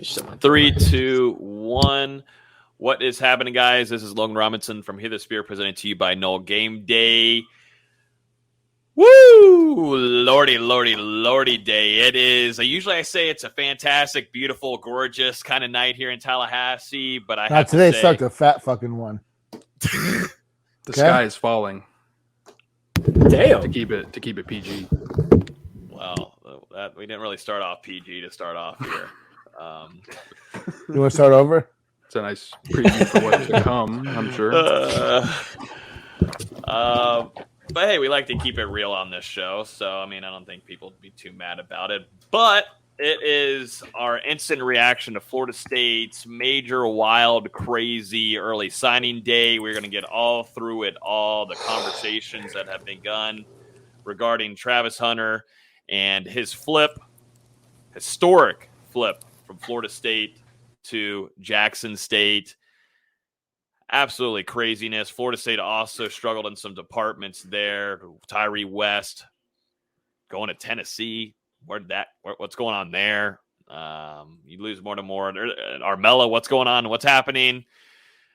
3, 2, 1. What is happening, guys? This is Logan Robinson from Hear the Spear, presented to you by Noel Game Day. Woo! Lordy day. It is. Usually I say it's a fantastic, beautiful, gorgeous kind of night here in Tallahassee, but I have to say... today sucked a fat fucking one. The sky is falling. Damn. To keep it PG. Well, we didn't really start off PG to start off here. You want to start over? It's a nice preview for what's to come, I'm sure. But hey, we like to keep it real on this show, so I don't think people would be too mad about it. But it is our instant reaction to Florida State's major, wild, crazy early signing day. We're going to get all through it, all the conversations that have begun regarding Travis Hunter and his historic flip from Florida State to Jackson State. Absolutely craziness. Florida State also struggled in some departments there. Tyree West going to Tennessee. What's going on there? You lose more to more. Armella, what's going on? What's happening?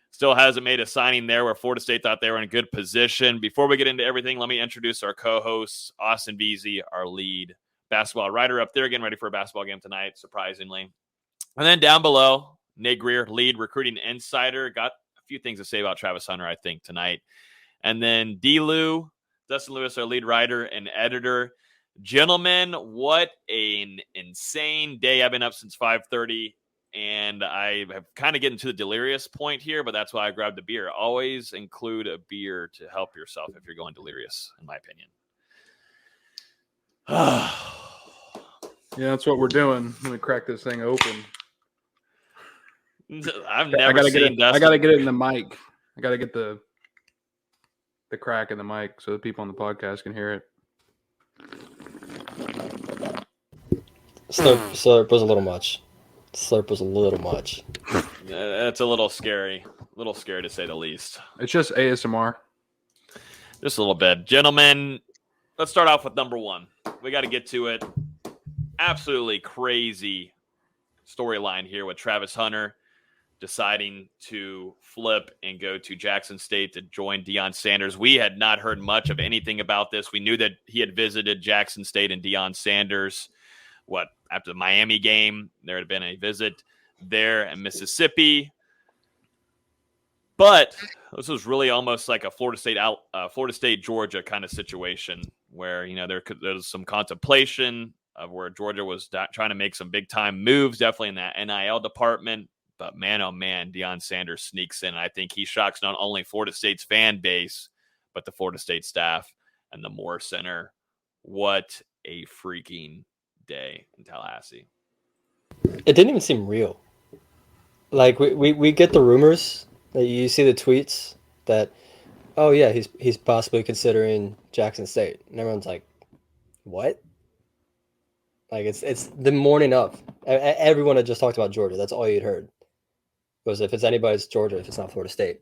Still hasn't made a signing there where Florida State thought they were in a good position. Before we get into everything, let me introduce our co-hosts, Austin Beasy, our lead basketball writer up there, getting ready for a basketball game tonight, surprisingly. And then down below, Nate Greer, lead recruiting insider, got a few things to say about Travis Hunter, I think, tonight. And then D-Lou, Dustin Lewis, our lead writer and editor. Gentlemen, what an insane day. I've been up since 5:30, and I have kind of getting to the delirious point here, but that's why I grabbed a beer. Always include a beer to help yourself if you're going delirious, in my opinion. Yeah, that's what we're doing. Let me crack this thing open. I've never seen Dustin. I got to get it in the mic. I got to get the crack in the mic so the people on the podcast can hear it. Slurp was a little much. It's a little scary. A little scary to say the least. It's just ASMR. Just a little bit. Gentlemen, let's start off with number one. We got to get to it. Absolutely crazy storyline here with Travis Hunter deciding to flip and go to Jackson State to join Deion Sanders. We had not heard much of anything about this. We knew that he had visited Jackson State and Deion Sanders. After the Miami game, there had been a visit there in Mississippi. But this was really almost like a Florida State, Georgia kind of situation where, there was some contemplation of where Georgia was trying to make some big time moves, definitely in that NIL department. But man, oh man, Deion Sanders sneaks in. And I think he shocks not only Florida State's fan base, but the Florida State staff and the Moore Center. What a freaking day in Tallahassee. It didn't even seem real. Like we get the rumors that you see the tweets that, oh yeah, he's possibly considering Jackson State, and everyone's like, what? Like it's the morning of. Everyone had just talked about Georgia. That's all you'd heard. Was if it's anybody's Georgia, if it's not Florida State,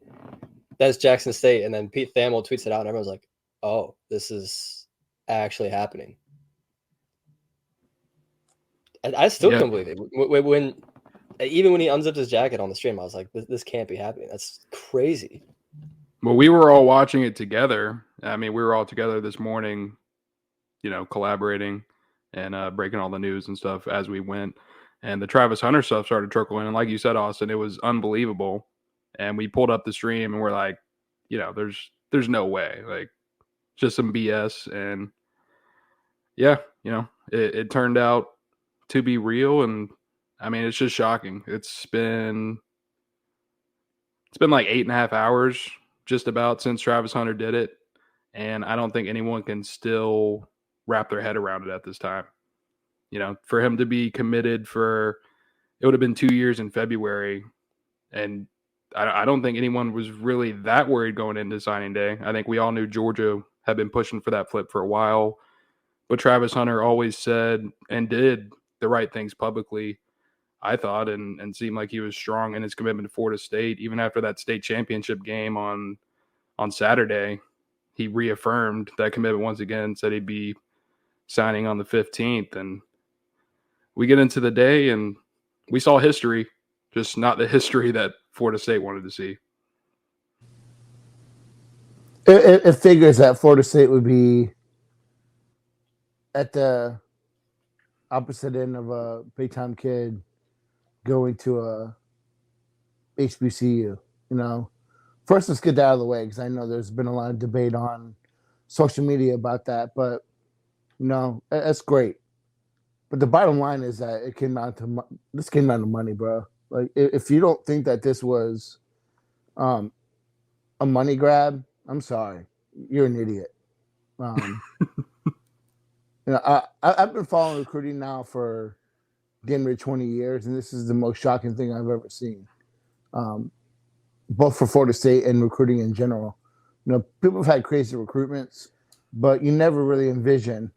that's Jackson State, and then Pete Thamel tweets it out, and everyone's like, oh, this is actually happening. I still can't believe it. Even when he unzipped his jacket on the stream, I was like, this can't be happening. That's crazy. Well, we were all watching it together. We were all together this morning, collaborating and breaking all the news and stuff as we went. And the Travis Hunter stuff started trickling. And like you said, Austin, it was unbelievable. And we pulled up the stream and we're like, there's no way. Like, just some BS. And yeah, it turned out to be real. And it's just shocking. It's been like 8.5 hours just about since Travis Hunter did it. And I don't think anyone can still wrap their head around it at this time. For him to be committed it would have been 2 years in February. And I don't think anyone was really that worried going into signing day. I think we all knew Georgia had been pushing for that flip for a while. But Travis Hunter always said and did the right things publicly, I thought, and seemed like he was strong in his commitment to Florida State. Even after that state championship game on Saturday, he reaffirmed that commitment once again, said he'd be signing on the 15th. And we get into the day, and we saw history, just not the history that Florida State wanted to see. It figures that Florida State would be at the opposite end of a big time kid going to a HBCU. First, let's get that out of the way because I know there's been a lot of debate on social media about that, but that's great. But the bottom line is that this came down to money, bro. Like, if you don't think that this was a money grab, I'm sorry, you're an idiot. I've been following recruiting now for damn near 20 years, and this is the most shocking thing I've ever seen. Both for Florida State and recruiting in general. People have had crazy recruitments, but you never really envision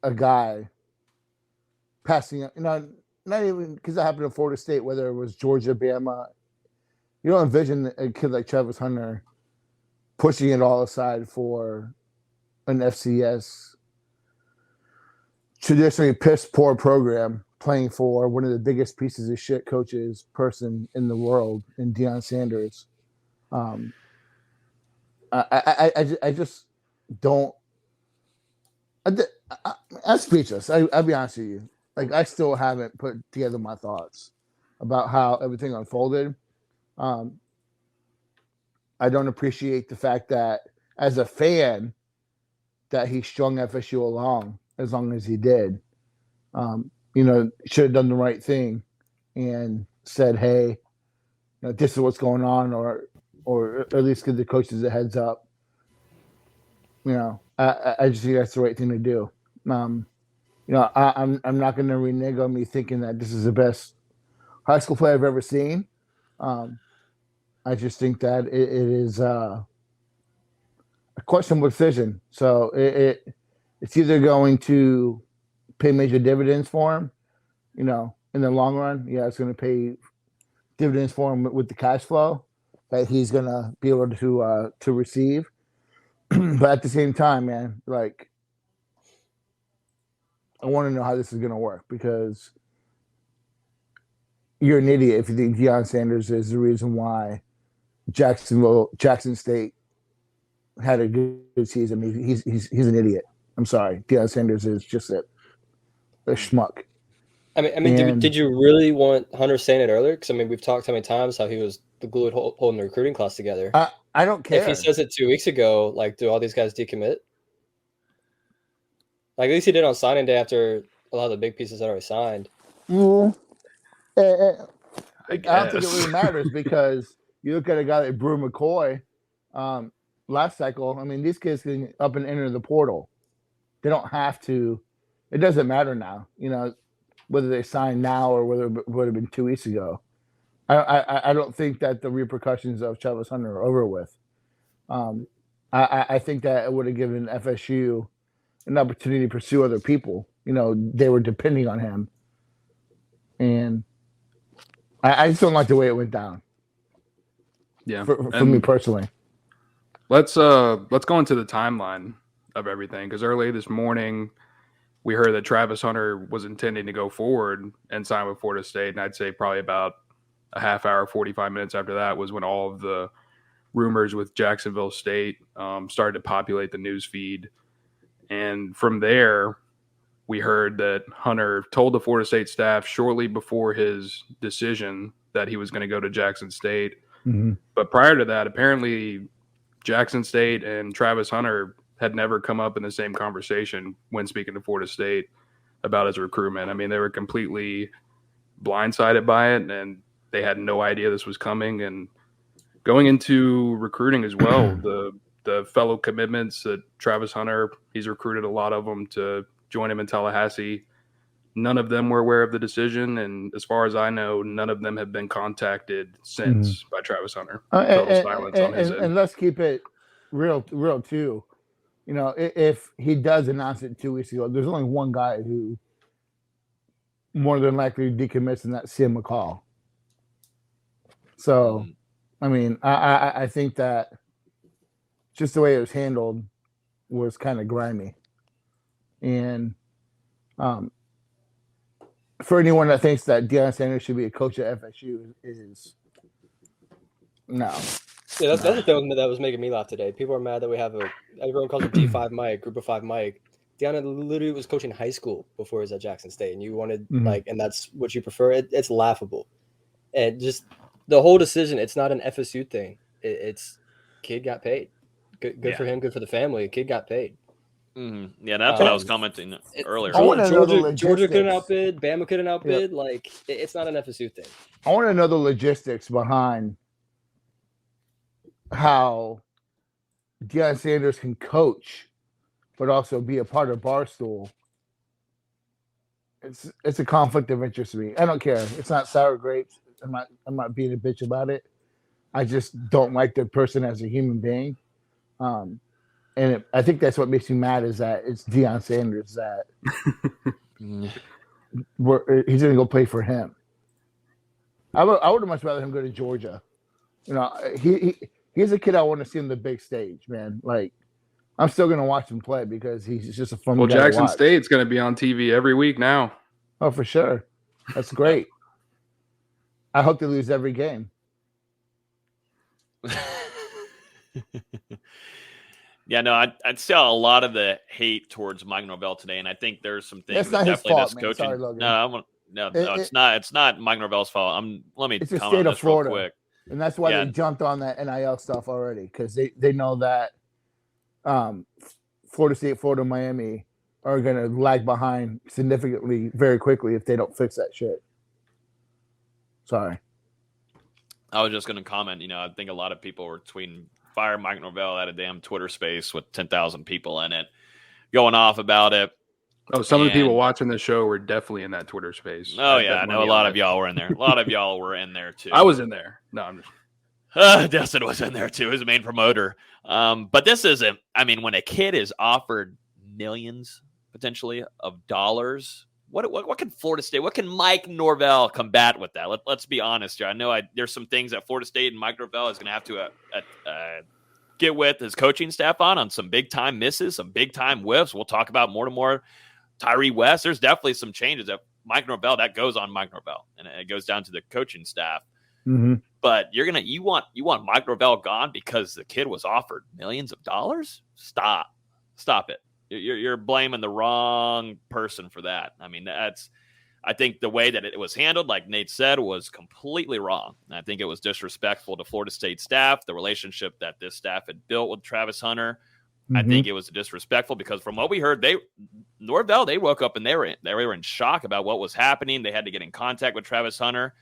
a guy passing up, not even because that happened to Florida State, whether it was Georgia, Bama. You don't envision a kid like Travis Hunter pushing it all aside for an FCS traditionally piss poor program playing for one of the biggest pieces of shit coaches person in the world in Deion Sanders. I just don't. I'm speechless. I'll be honest with you. Like, I still haven't put together my thoughts about how everything unfolded. I don't appreciate the fact that, as a fan, that he strung FSU along as long as he did. Should have done the right thing and said, "Hey, this is what's going on," or at least give the coaches a heads up. I just think that's the right thing to do. I'm not going to renege on me thinking that this is the best high school play I've ever seen. I just think that it is a questionable decision. So it's either going to pay major dividends for him, in the long run. Yeah, it's going to pay dividends for him with the cash flow that he's going to be able to receive. But at the same time, man, like, I want to know how this is going to work, because you're an idiot if you think Deion Sanders is the reason why Jackson State had a good season. He's an idiot. I'm sorry. Deion Sanders is just a schmuck. I mean, did you really want Hunter saying it earlier? Because, we've talked how many times how he was the glue holding the recruiting class together. I don't care. If he says it 2 weeks ago, like, do all these guys decommit? Like, at least he did on signing day after a lot of the big pieces had already signed. I don't think it really matters, because you look at a guy like Brew McCoy last cycle. These kids can up and enter the portal. They don't have to. It doesn't matter now, whether they sign now or whether it would have been 2 weeks ago. I don't think that the repercussions of Travis Hunter are over with. I think that it would have given FSU an opportunity to pursue other people. They were depending on him. And I just don't like the way it went down. Yeah. For me personally. Let's go into the timeline of everything, because early this morning we heard that Travis Hunter was intending to go forward and sign with Florida State, and I'd say probably about a half hour, 45 minutes after that was when all of the rumors with Jacksonville State started to populate the news feed. And from there, we heard that Hunter told the Florida State staff shortly before his decision that he was going to go to Jackson State. Mm-hmm. But prior to that, apparently Jackson State and Travis Hunter had never come up in the same conversation when speaking to Florida State about his recruitment. They were completely blindsided by it, and they had no idea this was coming. And going into recruiting as well, the fellow commitments that Travis Hunter, he's recruited a lot of them to join him in Tallahassee. None of them were aware of the decision, and as far as I know, none of them have been contacted since by Travis Hunter. Total silence on his end. And let's keep it real too. If he does announce it 2 weeks ago, there's only one guy who more than likely decommits, and that's Sam McCall. So, I think that just the way it was handled was kind of grimy. And for anyone that thinks that Deion Sanders should be a coach at FSU is no. Yeah, that's the thing that was making me laugh today. People are mad that we have everyone calls him G5 Mike, Group of 5 Mike. Deion literally was coaching high school before he was at Jackson State, and you wanted and that's what you prefer. It's laughable, and just the whole decision. It's not an FSU thing. It's kid got paid. Good for him. Good for the family. Kid got paid. Mm-hmm. Yeah, that's what I was commenting earlier. Georgia couldn't outbid. Bama couldn't outbid. Like it's not an FSU thing. I want to know the logistics behind how Deion Sanders can coach, but also be a part of Barstool. It's a conflict of interest to me. I don't care. It's not sour grapes. I'm not being a bitch about it. I just don't like the person as a human being. I think that's what makes me mad is that it's Deion Sanders that he's going to go play for him. I would have much rather him go to Georgia. You know, he's a kid I want to see on the big stage, man. Like, I'm still going to watch him play because he's just a fun guy. Well, Jackson State's going to be on TV every week now. Oh, for sure. That's great. I hope they lose every game. Yeah, no, I'd say a lot of the hate towards Mike Norvell today, and I think there's some things that definitely this coaching. Sorry, Logan. It's not. It's not Mike Norvell's fault. Let me. It's the comment state on of this Florida, real quick. And that's why they jumped on that NIL stuff already because they know that Florida State, Florida, Miami are going to lag behind significantly very quickly if they don't fix that shit. Sorry. I was just going to comment. I think a lot of people were tweeting fire Mike Norvell at a damn Twitter space with 10,000 people in it, going off about it. Oh, some of the people watching the show were definitely in that Twitter space. Oh, yeah. I know a lot of y'all were in there. A lot of y'all were in there, too. I was in there. No, I'm just... Dustin was in there, too, as a main promoter. But this isn't... I mean, when a kid is offered millions, potentially, of dollars, what can Florida State... What can Mike Norvell combat with that? Let's be honest here. I know there's some things that Florida State and Mike Norvell is going to have to get with his coaching staff on some big-time misses, some big-time whiffs. We'll talk about more and more Tyree West. There's definitely some changes that Mike Norvell, that goes on Mike Norvell, and it goes down to the coaching staff. Mm-hmm. But you want Mike Norvell gone because the kid was offered millions of dollars? Stop it. You're blaming the wrong person for that. I mean, I think the way that it was handled, like Nate said, was completely wrong. And I think it was disrespectful to Florida State staff, the relationship that this staff had built with Travis Hunter. Mm-hmm. I think it was disrespectful because from what we heard, Norvell, they woke up and they were in shock about what was happening. They had to get in contact with Travis Hunter.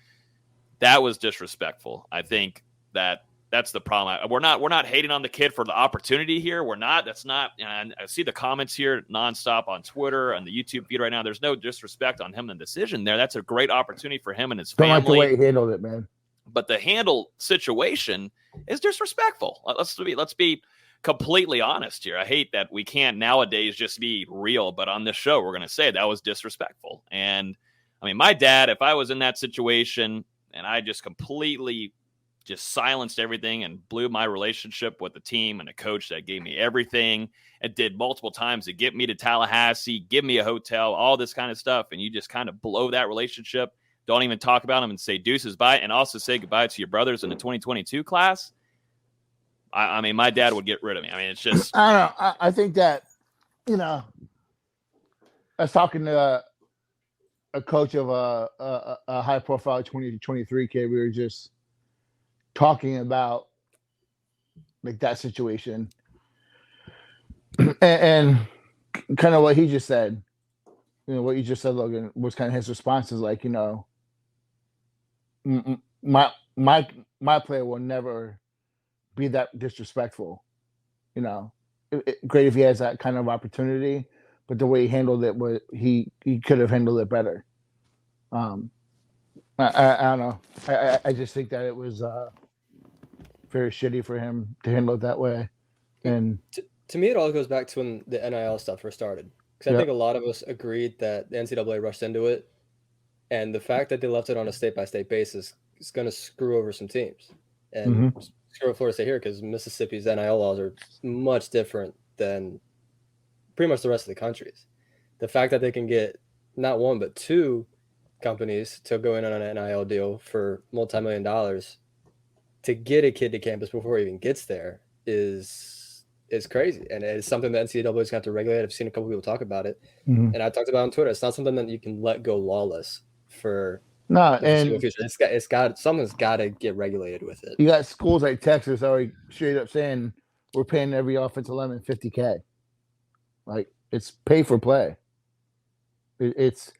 That was disrespectful. I think that's the problem. We're not hating on the kid for the opportunity here. We're not. That's not. And I see the comments here nonstop on Twitter and the YouTube feed right now. There's no disrespect on him and the decision there. That's a great opportunity for him and his family. Don't like the way he handled it, man. But the handle situation is disrespectful. Let's be completely honest here. I hate that we can't nowadays just be real, but on this show, we're going to say that was disrespectful. And I mean, my dad, if I was in that situation and I just completely just silenced everything and blew my relationship with the team and a coach that gave me everything and did multiple times to get me to Tallahassee, give me a hotel, all this kind of stuff. And you just kind of blow that relationship. Don't even talk about them and say deuces bye. And also say goodbye to your brothers in the 2022 class. I mean, my dad would get rid of me. I mean, it's just. I don't know. I think that, I was talking to a coach of a high profile 2023 kid. We were just talking about like that situation and kind of what he just said, what you just said, Logan, was kind of his response is like, my player will never be that disrespectful, great if he has that kind of opportunity, but the way he handled it was he could have handled it better. I don't know. I just think that it was very shitty for him to handle it that way. And to me, it all goes back to when the NIL stuff first started. Because I think a lot of us agreed that the NCAA rushed into it. And the fact that they left it on a state-by-state basis is going to screw over some teams. And screw over Florida State here because Mississippi's NIL laws are much different than pretty much the rest of the country's. The fact that they can get not one but two companies to go in on an NIL deal for multi-million dollars to get a kid to campus before he even gets there is crazy. And it's something that NCAA is going to have to regulate. I've seen a couple people talk about it. Mhm. And I talked about it on Twitter. It's not something that you can let go lawless for No, the foreseeable and future. Someone's got to get regulated with it. you got schools like Texas already straight up saying we're paying every offensive lineman $50K. Like, it's pay for play. It's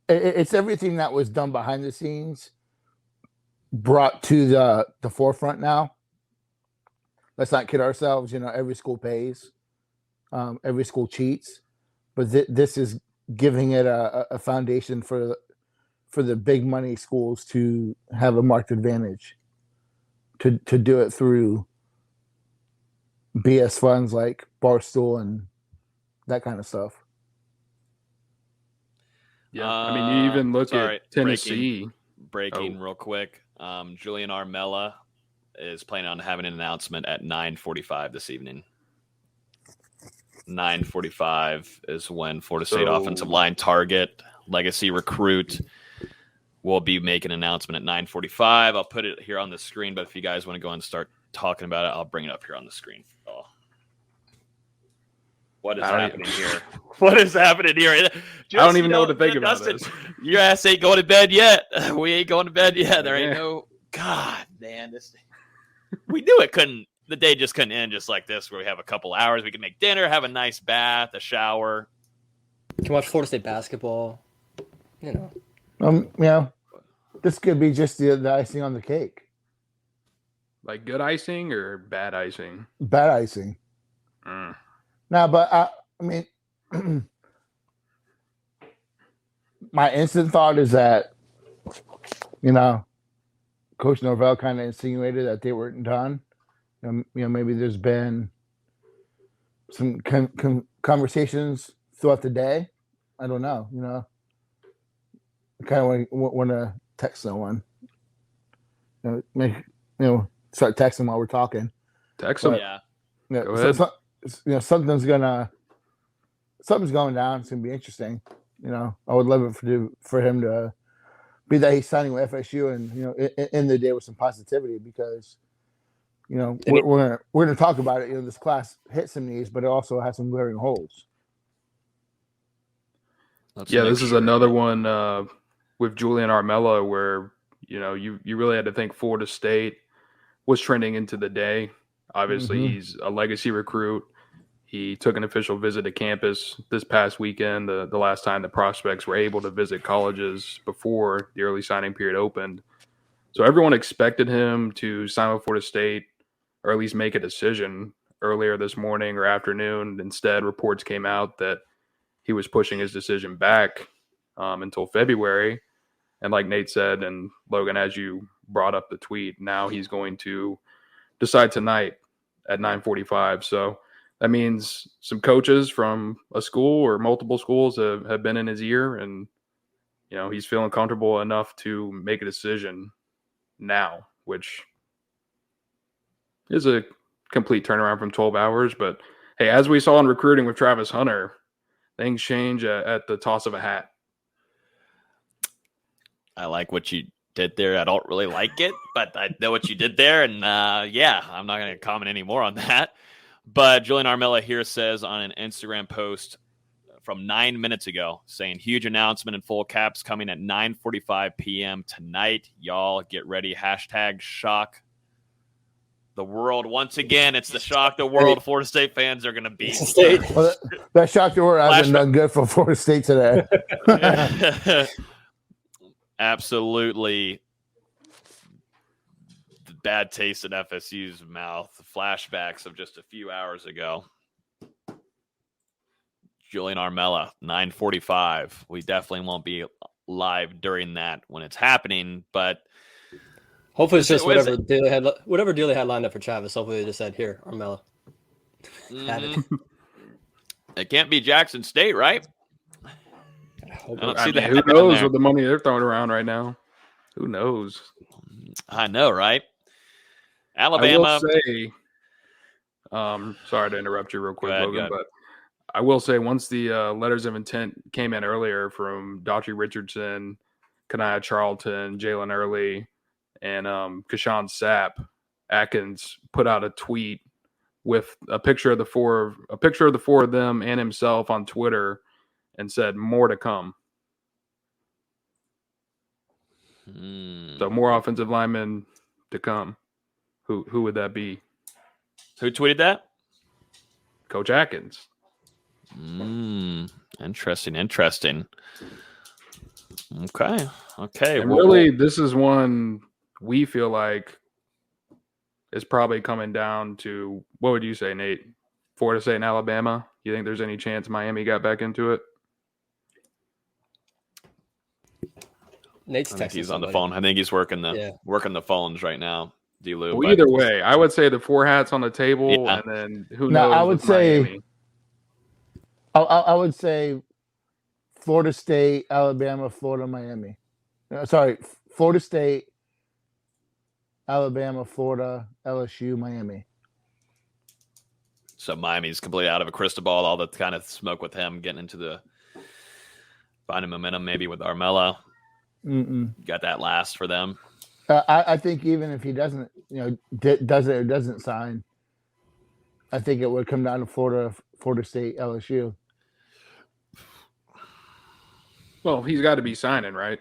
everything that was done behind the scenes brought to the forefront now. Let's not kid ourselves. Every school pays, every school cheats, but this is giving it a foundation for the big money schools to have a marked advantage. To do it through BS funds like Barstool and that kind of stuff. Yeah, I mean, you even look at Tennessee. Breaking real quick. Julian Armella is planning on having an announcement at 9:45 this evening. 9:45 is when Florida State offensive line target, legacy recruit, will be making an announcement at 9:45. I'll put it here on the screen, but if you guys want to go and start talking about it, I'll bring it up here on the screen. Oh. What is happening here? What is happening here? I don't even know what to think about Dustin, this. Your ass ain't going to bed yet. We ain't going to bed yet. There ain't no God, man. We knew it couldn't. The day just couldn't end just like this, where we have a couple hours. We can make dinner, have a nice bath, a shower. You can watch Florida State basketball. This could be just the icing on the cake. Like good icing or bad icing? Bad icing. Mm. No, but I mean, my instant thought is that, Coach Norvell kind of insinuated that they weren't done. Maybe there's been some conversations throughout the day. I don't know. I kind of want to text someone. Start texting while we're talking. Text them. Yeah. Go ahead. Something's going down. It's gonna be interesting. I would love it for him to be that he's signing with FSU and in the day with some positivity, because we're gonna talk about it. This class hits some needs, but it also has some glaring holes. This is another one with Julian Armella where you really had to think Florida State was trending into the day. Obviously, he's a legacy recruit. He took an official visit to campus this past weekend, the last time the prospects were able to visit colleges before the early signing period opened. So everyone expected him to sign with Florida State, or at least make a decision earlier this morning or afternoon. Instead, reports came out that he was pushing his decision back until February. And like Nate said, and Logan, as you brought up the tweet, now he's going to decide tonight at 9:45. So that means some coaches from a school or multiple schools have been in his ear, and he's feeling comfortable enough to make a decision now, which is a complete turnaround from 12 hours. But hey, as we saw in recruiting with Travis Hunter, things change at the toss of a hat. I like what you did there. I don't really like it, but I know what you did there. And I'm not going to comment any more on that. But Julian Armella here says on an Instagram post from 9 minutes ago, saying huge announcement in full caps coming at 9:45 p.m. tonight. Y'all get ready. # shock the world. Once again, it's the shock the world. Florida State fans are going to be. Well, that shock the world hasn't done good for Florida State today. Absolutely. The bad taste in FSU's mouth. Flashbacks of just a few hours ago. Julian Armella, 9:45. We definitely won't be live during that when it's happening, but hopefully it's just whatever deal they had lined up for Travis. Hopefully they just said, "Here, Armella." Have it. It can't be Jackson State, right? Who knows with the money they're throwing around right now? Who knows? I know, right? Alabama. I will say, sorry to interrupt you real quick, Logan, but I will say once the letters of intent came in earlier from Daughtry Richardson, Kanaya Charlton, Jalen Early, and Kashawn Sapp, Atkins put out a tweet with a picture of the four of them and himself on Twitter, and said more to come. So more offensive linemen to come. Who would that be? Who tweeted that? Coach Atkins. Interesting. Okay. And really, this is one we feel like is probably coming down to, what would you say, Nate? Florida State and Alabama? You think there's any chance Miami got back into it? Nate's I think texting he's on the somebody. phone. I think he's working the phones right now. D-Lou. Well, either way, I would say the four hats on the table, Yeah. and then who No, knows? I would with say- Miami. I would say Florida State, Alabama, Florida, Miami. Florida State, Alabama, Florida, LSU, Miami. So Miami's completely out of a crystal ball. All the kind of smoke with him getting into the finding momentum, maybe with Armella. Got that last for them. I think even if he doesn't, does it or doesn't sign, I think it would come down to Florida State, LSU. Well, he's got to be signing, right?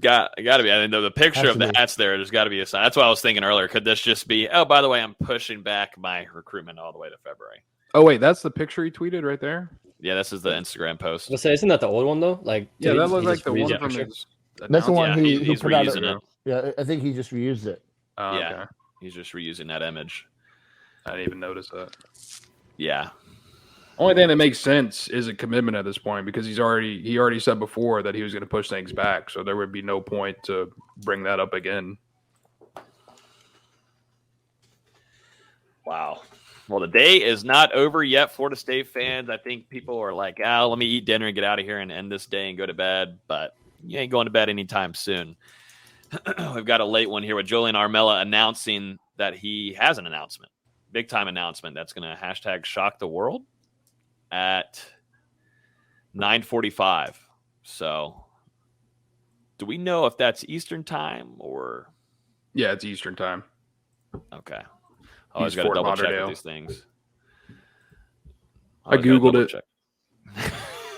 Got to be. I mean, the picture Has of to the be. hats there, there's got to be a sign. That's what I was thinking earlier. Could this just be, oh, by the way, I'm pushing back my recruitment all the way to February? Oh, wait, that's the picture he tweeted right there? Yeah, this is the Instagram post. Let's say, isn't that the old one though? Like, Yeah, did that he looks like just the reuse one that from picture? his That's the one Yeah, he he's put out. reusing it. Yeah, I think he just reused it. Oh, Yeah. okay. He's just reusing that image. I didn't even notice that. Yeah. Only thing that makes sense is a commitment at this point, because he already said before that he was going to push things back, so there would be no point to bring that up again. Wow. Well, the day is not over yet, Florida State fans. I think people are like, let me eat dinner and get out of here and end this day and go to bed. But you ain't going to bed anytime soon. We've got a late one here with Julian Armella announcing that he has an announcement, big time announcement that's going to hashtag shock the world at 9:45. So do we know if that's Eastern time or? Yeah, it's Eastern time. Okay. I always He's got to Fort double check Lauderdale. with these things. I Googled it.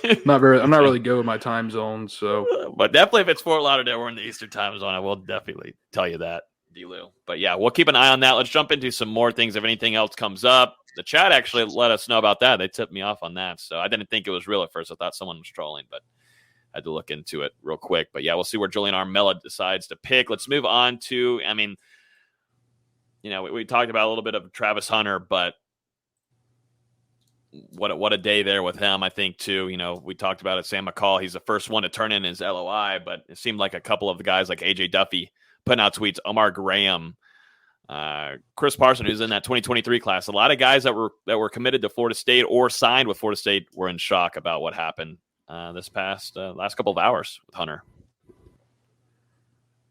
I'm not really good with my time zones, so But definitely if it's Fort Lauderdale, we're in the Eastern time zone. I will definitely tell you that, D-Lou. But yeah, we'll keep an eye on that. Let's jump into some more things. If anything else comes up, the chat actually let us know about that. They tipped me off on that. So I didn't think it was real at first. I thought someone was trolling, but I had to look into it real quick. But yeah, we'll see where Julian Armella decides to pick. Let's move on to, we talked about a little bit of Travis Hunter, but what a day there with him, I think, too. We talked about it. Sam McCall, he's the first one to turn in his LOI, but it seemed like a couple of the guys like AJ Duffy putting out tweets, Omar Graham, Chris Parson, who's in that 2023 class. A lot of guys that were committed to Florida State or signed with Florida State were in shock about what happened this past last couple of hours with Hunter.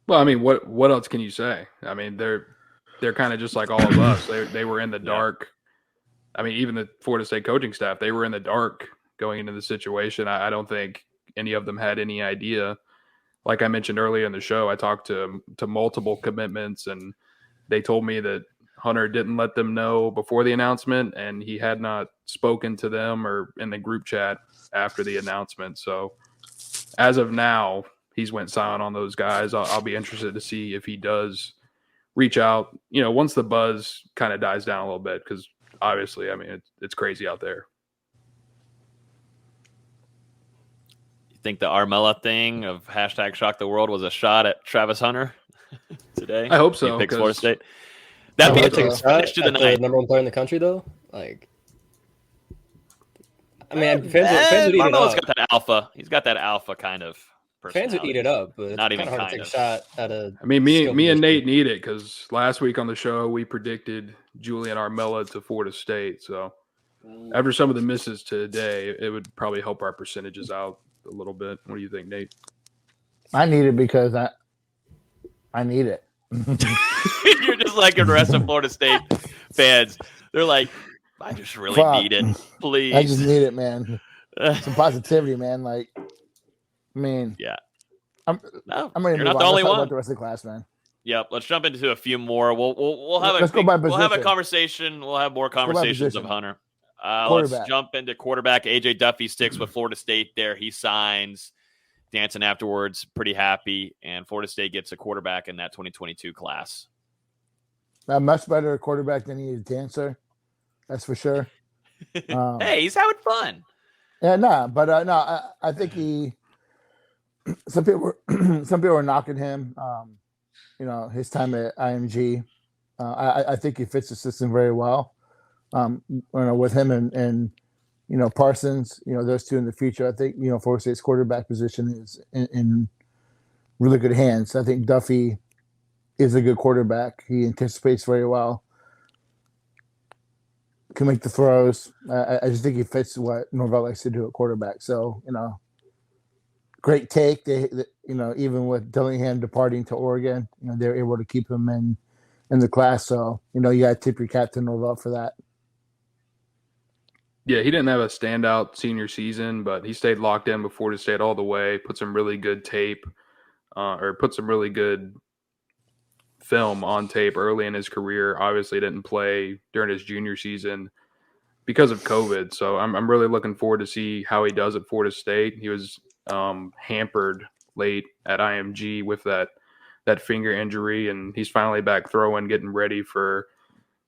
well, I mean, what else can you say? I mean, they're kind of just like all of us. They were in the dark. I mean, even the Florida State coaching staff, they were in the dark going into the situation. I don't think any of them had any idea. Like I mentioned earlier in the show, I talked to multiple commitments, and they told me that Hunter didn't let them know before the announcement, and he had not spoken to them or in the group chat after the announcement. So as of now, he's went silent on those guys. I'll be interested to see if he does reach out, once the buzz kind of dies down a little bit, because obviously, I mean, it's crazy out there. You think the Armella thing of hashtag shock the world was a shot at Travis Hunter today? I hope so. He picks 'cause- Florida State. That'd be I a hope so. finish to the night. number one player in the country, though. Like, I mean, fans would eat it Armella's up. got that alpha. He's got that alpha kind of Fans would eat it up, but it's Not kind even of hard to kind take of. a shot at a. I mean, skill me and position. Nate need it, because last week on the show we predicted Julian Armella to Florida State. So after some of the misses today, it would probably help our percentages out a little bit. What do you think, Nate? I need it because I need it. You're just like the rest of Florida State fans. They're like, I just really Fuck. need it. Please. I just need it, man. Some positivity, man. Like, I mean, Yeah. No, I'm ready you're to not move the on. only Let's talk one. about the rest of the class, man. Yep. Let's jump into a few more. We'll have Let's go by we'll have a position. conversation. We'll have more go by conversations of position. Hunter. Let's Quarterback. jump into quarterback. AJ Duffy sticks with Florida State there. He signs. Dancing afterwards, pretty happy. And Florida State gets a quarterback in that 2022 class. A much better quarterback than he is dancer. That's for sure. Hey, he's having fun. Yeah, I think he. Some people were knocking him. His time at IMG. I think he fits the system very well. With him and Parsons, those two in the future, I think Florida State's quarterback position is in really good hands. I think Duffy is a good quarterback. He anticipates very well. Can make the throws. I just think he fits what Norvell likes to do at quarterback. So, great take. They even with Dillingham departing to Oregon, they're able to keep him in the class. So, you got to tip your cap to Norvell for that. Yeah, he didn't have a standout senior season, but he stayed locked in with Florida State all the way, put some really good tape or put some really good film on tape early in his career. Obviously didn't play during his junior season because of COVID. So I'm really looking forward to see how he does at Florida State. He was hampered late at IMG with that finger injury, and he's finally back throwing, getting ready for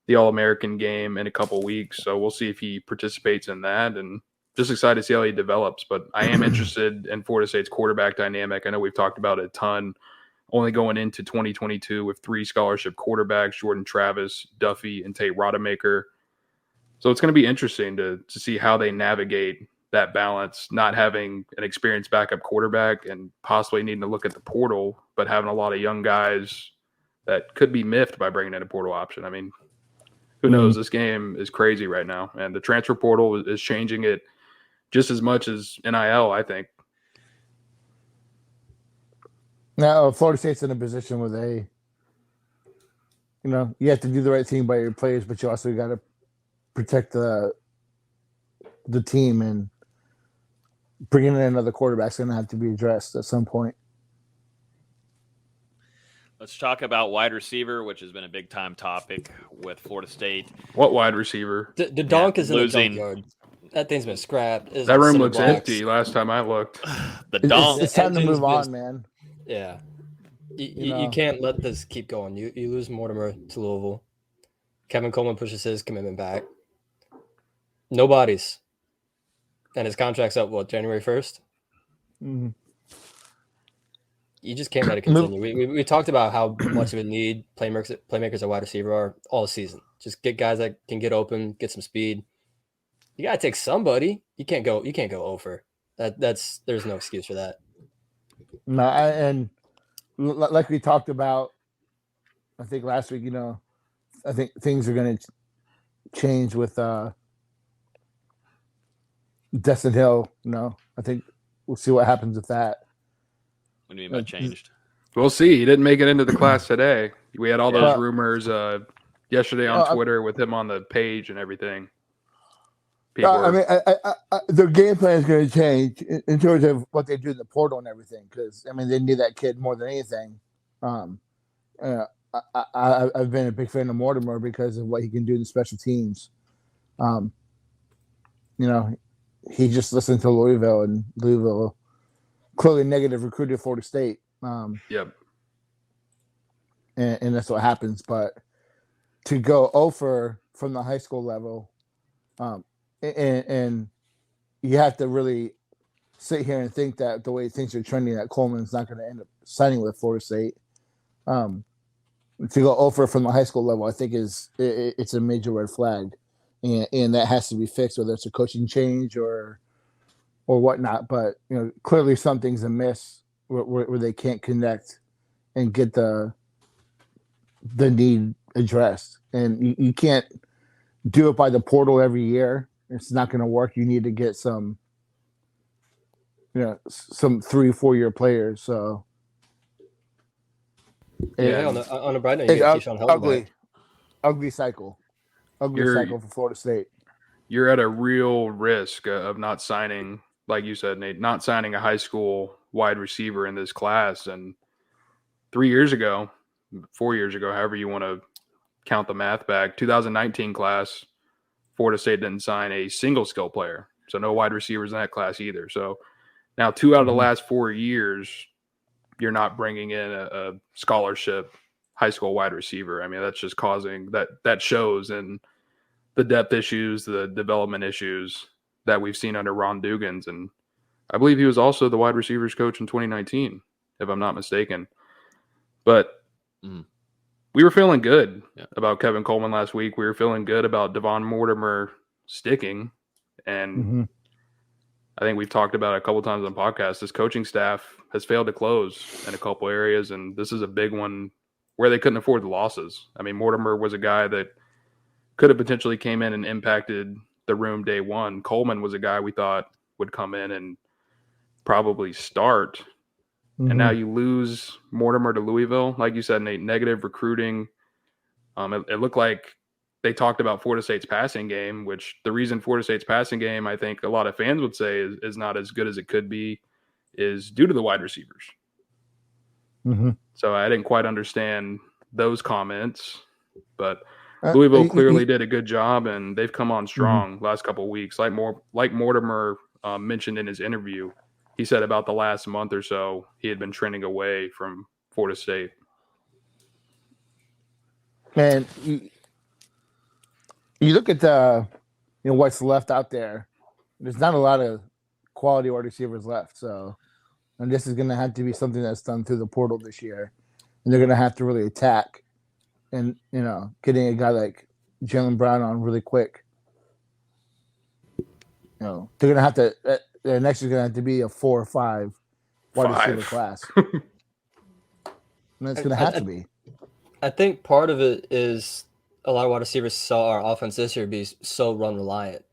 the All-American game in a couple weeks. So we'll see if he participates in that, and just excited to see how he develops. But I am interested in Florida State's quarterback dynamic. I know we've talked about it a ton, only going into 2022 with 3 scholarship quarterbacks, Jordan Travis, Duffy, and Tate Rodemaker. So it's going to be interesting to see how they navigate that balance, not having an experienced backup quarterback and possibly needing to look at the portal, but having a lot of young guys that could be miffed by bringing in a portal option. I mean, who knows? This game is crazy right now, and the transfer portal is changing it just as much as NIL, I think. Now, Florida State's in a position where you have to do the right thing by your players, but you also got to protect the team, and bringing in another quarterback is going to have to be addressed at some point. Let's talk about wide receiver, which has been a big-time topic with Florida State. What wide receiver? The donk is in losing. the junkyard. That thing's been scrapped. That room looks empty last time I looked. The donk. It's time to move on, man. Yeah. You can't let this keep going. You lose Mortimer to Louisville. Kevin Coleman pushes his commitment back. Nobody's. And his contract's up, January 1st? Mm-hmm. You just can't let it continue. We talked about how much of a need playmakers at wide receiver are all season. Just get guys that can get open, get some speed. You gotta take somebody. You can't go over. There's no excuse for that. No, and like we talked about, I think last week, I think things are going to change with Dustin Hill. I think we'll see what happens with that. What do you mean by changed? We'll see. He didn't make it into the class today. We had all those rumors yesterday on Twitter with him on the page and everything. Their game plan is going to change in terms of what they do in the portal and everything. Because they need that kid more than anything. I've been a big fan of Mortimer because of what he can do in the special teams. He just listened to Louisville, and Louisville clearly negative recruited Florida State. Yep. And that's what happens. But to go over from the high school level, and you have to really sit here and think that the way things are trending, that Coleman's not going to end up signing with Florida State. To go over from the high school level, I think it's a major red flag, and that has to be fixed, whether it's a coaching change or whatnot. But clearly something's amiss where they can't connect and get the need addressed, and you can't do it by the portal every year. It's not going to work. You need to get some 3-4 year players. So yeah, on a bright note, you get Keyshawn Helton ugly cycle for Florida State. You're at a real risk of not signing, like you said, Nate, not signing a high school wide receiver in this class. And 4 years ago, however you want to count the math back, 2019 class, Florida State didn't sign a single skill player. So no wide receivers in that class either. So now 2 out of the last 4 years, you're not bringing in a scholarship high school wide receiver. I mean, that's just causing that shows in the depth issues, the development issues that we've seen under Ron Dugans. And I believe he was also the wide receivers coach in 2019, if I'm not mistaken. But we were feeling good about Kevin Coleman last week. We were feeling good about Devon Mortimer sticking. And I think we've talked about it a couple times on podcasts. This coaching staff has failed to close in a couple areas, and this is a big one where they couldn't afford the losses. I mean, Mortimer was a guy that could have potentially came in and impacted the room day one. Coleman was a guy we thought would come in and probably start. And now you lose Mortimer to Louisville. Like you said, Nate, negative recruiting. It looked like they talked about Florida State's passing game, which the reason Florida State's passing game, I think a lot of fans would say is not as good as it could be, is due to the wide receivers. So I didn't quite understand those comments, but Louisville clearly did a good job, and they've come on strong last couple of weeks. Like Mortimer mentioned in his interview, he said about the last month or so, he had been trending away from Florida State. Man, you look at what's left out there. There's not a lot of quality wide receivers left. So, and this is going to have to be something that's done through the portal this year, and they're going to have to really attack, and getting a guy like Jalen Brown on really quick. They're going to have to. Next is going to have to be a 4 or 5 wide receiver class. And it's going to have to be. I think part of it is a lot of wide receivers saw our offense this year be so run reliant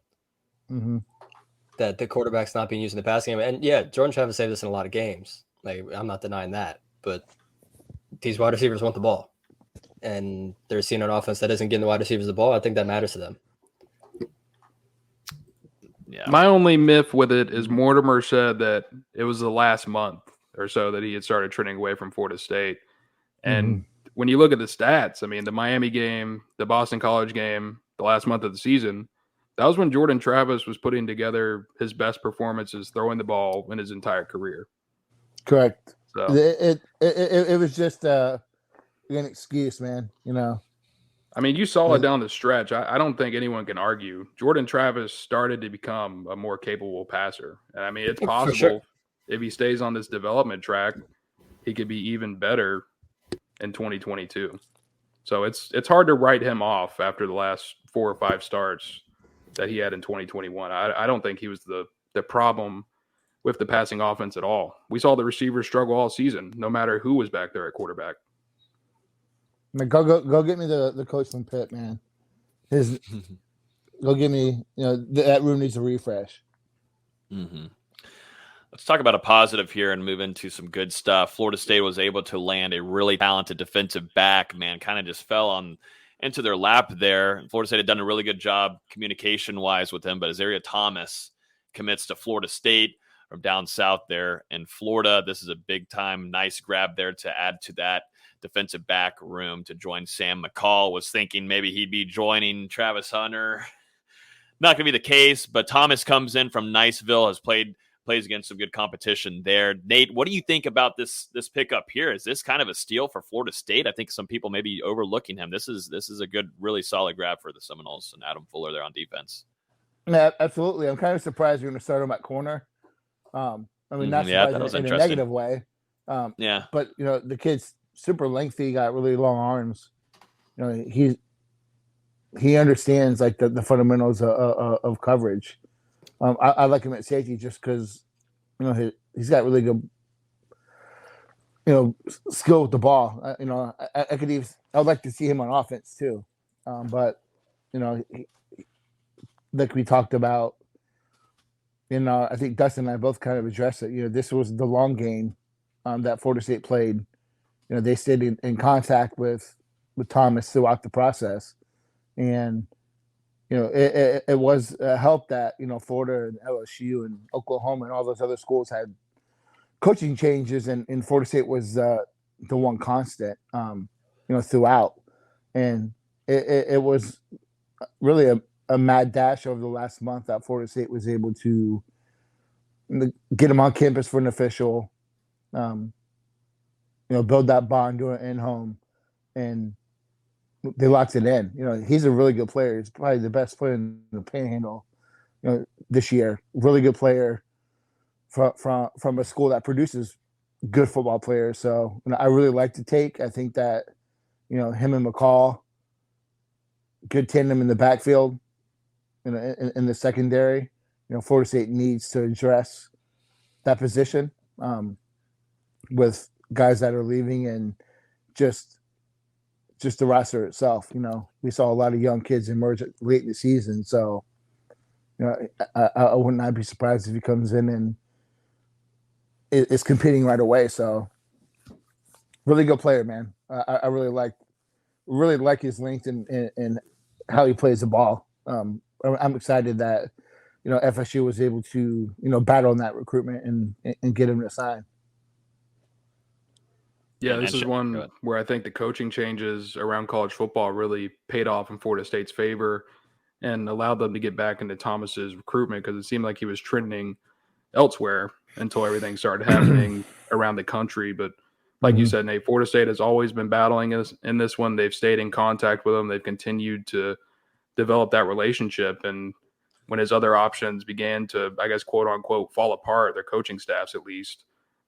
that the quarterback's not being used in the passing game. And yeah, Jordan Travis saved us in a lot of games. Like, I'm not denying that, but these wide receivers want the ball, and they're seeing an offense that isn't getting the wide receivers the ball. I think that matters to them. Yeah. My only myth with it is Mortimer said that it was the last month or so that he had started trending away from Florida State. And when you look at the stats, I mean, the Miami game, the Boston College game, the last month of the season, that was when Jordan Travis was putting together his best performances throwing the ball in his entire career. Correct. So it was just an excuse, man. I mean, you saw it down the stretch. I don't think anyone can argue. Jordan Travis started to become a more capable passer. And I mean, it's possible if he stays on this development track, he could be even better in 2022. So it's hard to write him off after the last 4 or 5 starts that he had in 2021. I don't think he was the problem with the passing offense at all. We saw the receivers struggle all season, no matter who was back there at quarterback. Man, go get me the coach from Pitt, man. Go get me. That room needs a refresh. Let's talk about a positive here and move into some good stuff. Florida State was able to land a really talented defensive back. Man, kind of just fell into their lap there. Florida State had done a really good job communication-wise with him, but Isaiah Thomas commits to Florida State from down south there in Florida. This is a big-time, nice grab there to add to that defensive back room to join Sam McCall. Was thinking maybe he'd be joining Travis Hunter. Not going to be the case, but Thomas comes in from Niceville, plays against some good competition there. Nate, what do you think about this pickup here? Is this kind of a steal for Florida State? I think some people may be overlooking him. This is a good, really solid grab for the Seminoles and Adam Fuller there on defense. Yeah, absolutely. I'm kind of surprised you're going to start him at corner. Not surprised in a negative way. But the kid's super lengthy, got really long arms. He understands like the fundamentals of coverage. I like him at safety just because he's got really good skill with the ball. I would like to see him on offense too, but like we talked about, I think Dustin and I both kind of addressed it. This was the long game that Florida State played. They stayed in contact with Thomas throughout the process, and it was a help that Florida and LSU and Oklahoma and all those other schools had coaching changes, and Florida State was the one constant, throughout, and it was really a mad dash over the last month that Florida State was able to get him on campus for an official, build that bond, do it in home, and they locked it in. He's a really good player. He's probably the best player in the Panhandle, this year. Really good player from a school that produces good football players. So I really like the take. I think that him and McCall, good tandem in the backfield, in the secondary. Florida State needs to address that position with guys that are leaving, and just the roster itself. We saw a lot of young kids emerge late in the season, so I would not be surprised if he comes in and is competing right away. So really good player, man. I really like his length and how he plays the ball. I'm excited that FSU was able to battle on that recruitment and get him to sign. Yeah, this is one where I think the coaching changes around college football really paid off in Florida State's favor and allowed them to get back into Thomas's recruitment, because it seemed like he was trending elsewhere until everything started happening around the country. But like you said, Nate, Florida State has always been battling us in this one. They've stayed in contact with him. They've continued to develop that relationship. And when his other options began to, I guess, quote unquote, fall apart, their coaching staffs at least,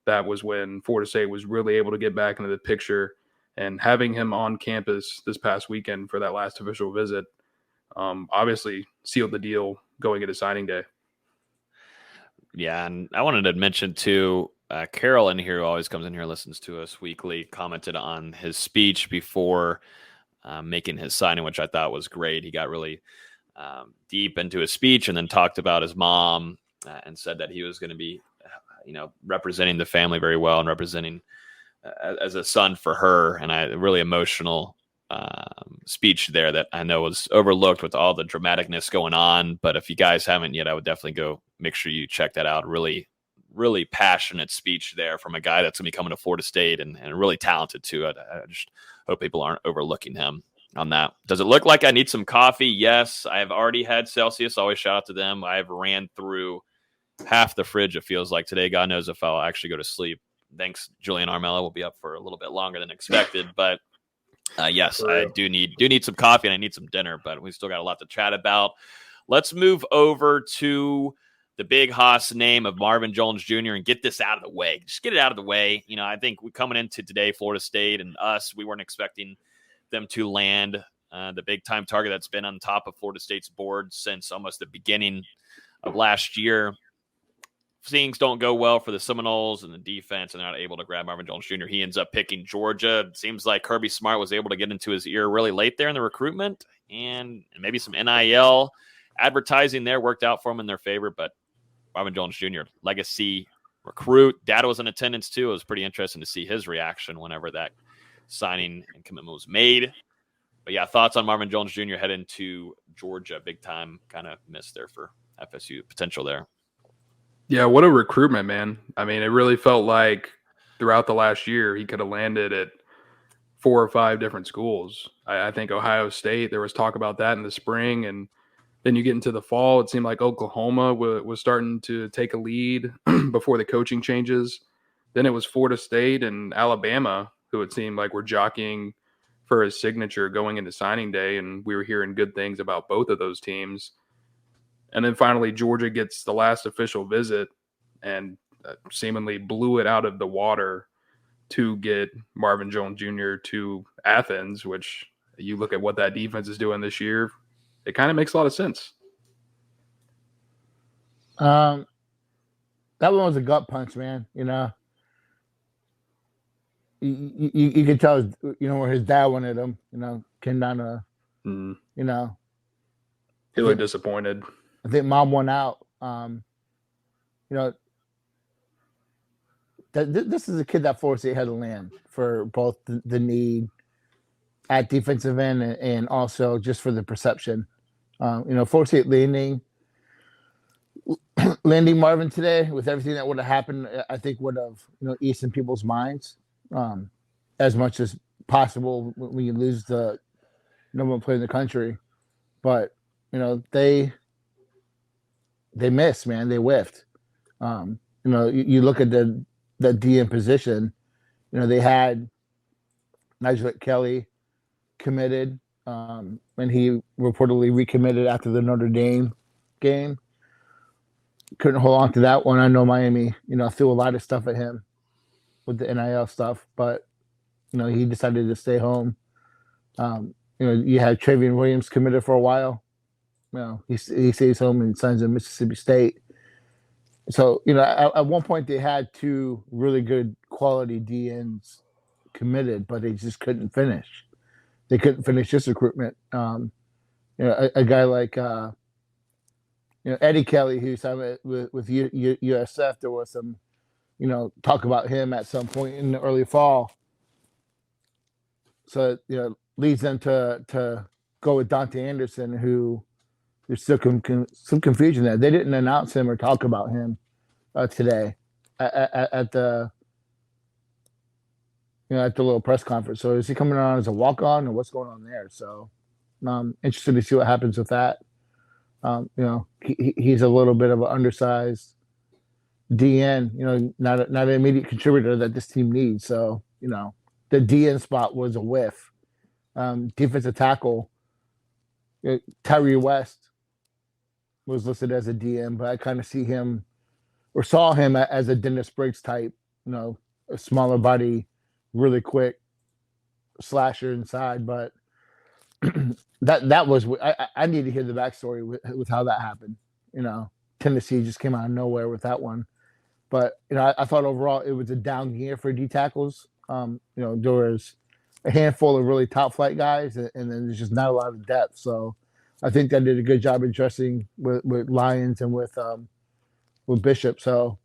that was when Florida State was really able to get back into the picture. And having him on campus this past weekend for that last official visit obviously sealed the deal going into signing day. Yeah, and I wanted to mention too, Carol in here, who always comes in here, listens to us weekly, commented on his speech before making his signing, which I thought was great. He got really deep into his speech and then talked about his mom and said that he was going to be, representing the family very well and representing as a son for her. And a really emotional speech there that I know was overlooked with all the dramaticness going on. But if you guys haven't yet, I would definitely go make sure you check that out. Really, really passionate speech there from a guy that's going to be coming to Florida State and really talented too. I just hope people aren't overlooking him on that. Does it look like I need some coffee? Yes, I have already had Celsius. Always shout out to them. I've ran through half the fridge, it feels like today. God knows if I'll actually go to sleep. Thanks, Julian Armello. Will be up for a little bit longer than expected, but yes, I do need some coffee and I need some dinner, but we still got a lot to chat about. Let's move over to the big hoss name of Marvin Jones Jr. and get this out of the way. Just get it out of the way. I think we coming into today, Florida State and us, we weren't expecting them to land the big time target that's been on top of Florida State's board since almost the beginning of last year. Things don't go well for the Seminoles and the defense, and they're not able to grab Marvin Jones Jr. He ends up picking Georgia. It seems like Kirby Smart was able to get into his ear really late there in the recruitment, and maybe some NIL advertising there worked out for him in their favor. But Marvin Jones Jr., legacy recruit. Dad was in attendance too. It was pretty interesting to see his reaction whenever that signing and commitment was made. But yeah, thoughts on Marvin Jones Jr. heading to Georgia? Big time kind of miss there for FSU potential there. Yeah, what a recruitment, man. I mean, it really felt like throughout the last year, he could have landed at 4 or 5 different schools. I think Ohio State, there was talk about that in the spring. And then you get into the fall, it seemed like Oklahoma was starting to take a lead before the coaching changes. Then it was Florida State and Alabama, who it seemed like were jockeying for his signature going into signing day. And we were hearing good things about both of those teams. And then finally, Georgia gets the last official visit and seemingly blew it out of the water to get Marvin Jones Jr. to Athens, which you look at what that defense is doing this year, it kind of makes a lot of sense. That one was a gut punch, man. You could tell, where his dad wanted him, came down to, He looked disappointed. I think mom won out. This is a kid that Florida State had to land for both the need at defensive end and also just for the perception. Florida State landing landing Marvin today with everything that would have happened, I think would have eased in people's minds as much as possible when you lose the number one player in the country. But they missed, man. They whiffed. You look at the DN position. They had Nigel Kelly committed, and he reportedly recommitted after the Notre Dame game. Couldn't hold on to that one. I know Miami, threw a lot of stuff at him with the NIL stuff, but he decided to stay home. You had Travion Williams committed for a while. He stays home and signs at Mississippi State. So at one point they had two really good quality DNs committed, but they just couldn't finish. They couldn't finish this recruitment. A guy like Eddie Kelly, who signed with USF, there was some talk about him at some point in the early fall. So leads them to go with Dante Anderson, who there's still some confusion there. They didn't announce him or talk about him today at the at the little press conference. So is he coming on as a walk-on, or what's going on there? So I'm interested to see what happens with that. He's a little bit of an undersized DN, not an immediate contributor that this team needs. So, the DN spot was a whiff. Defensive tackle, Tyree West was listed as a DN, but I kind of see him or saw him as a Dennis Briggs type, a smaller body, really quick slasher inside. But that was I need to hear the backstory with how that happened. Tennessee just came out of nowhere with that one. But I thought overall it was a down year for D tackles. There was a handful of really top flight guys, and then there's just not a lot of depth. So I think they did a good job addressing with Lyons and with Bishop. So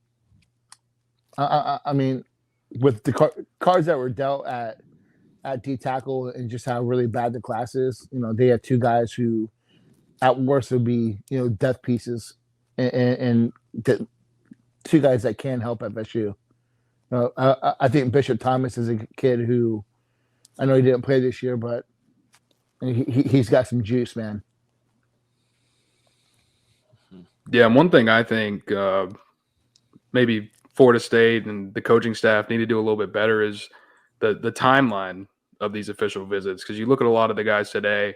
I mean, with the cards that were dealt at D tackle and just how really bad the class is, they had two guys who at worst would be death pieces, and two guys that can help at FSU. I think Bishop Thomas is a kid who I know he didn't play this year, but he's got some juice, man. Yeah, and one thing I think maybe Florida State and the coaching staff need to do a little bit better is the timeline of these official visits. Because you look at a lot of the guys today,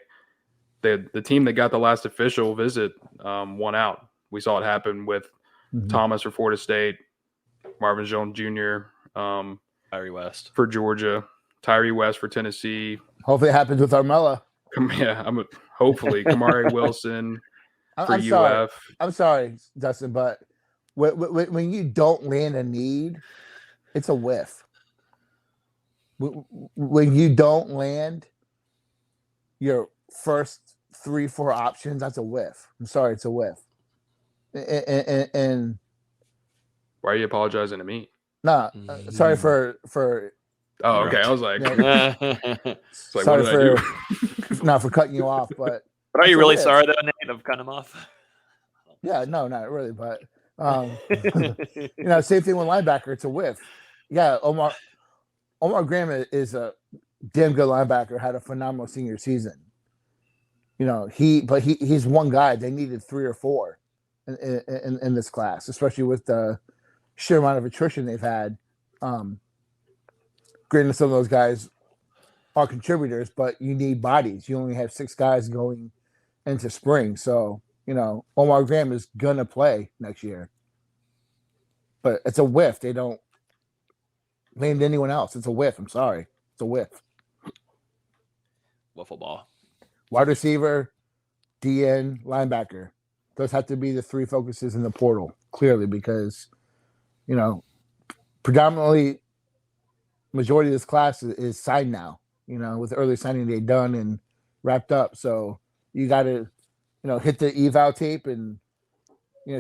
the team that got the last official visit won out. We saw it happen with Thomas for Florida State, Marvin Jones Jr. Tyree West for Georgia, Tyree West for Tennessee. Hopefully it happens with Armella. Hopefully Kamari Wilson for UF. I'm sorry, Dustin, but when you don't land a need, it's a whiff. When you don't land your first 3-4 options, that's a whiff. I'm sorry, it's a whiff. And why are you apologizing to me? Nah, sorry for. Oh, okay. I was like, sorry for not for cutting you off, but are you really sorry though, Nate, of cutting him off? Yeah, no, not really, but same thing with linebacker. It's a whiff. Yeah, Omar Graham is a damn good linebacker. Had a phenomenal senior season. He's one guy. They needed 3 or 4 in this class, especially with the sheer amount of attrition they've had. Granted, some of those guys are contributors, but you need bodies. You only have 6 guys going into spring. So, Omar Graham is going to play next year. But it's a whiff. They don't land anyone else. It's a whiff. I'm sorry. It's a whiff. Wiffle ball. Wide receiver, DN, linebacker. Those have to be the 3 focuses in the portal, clearly, because, predominantly majority of this class is signed now, with the early signing they've done and wrapped up. So you got to, hit the eval tape and,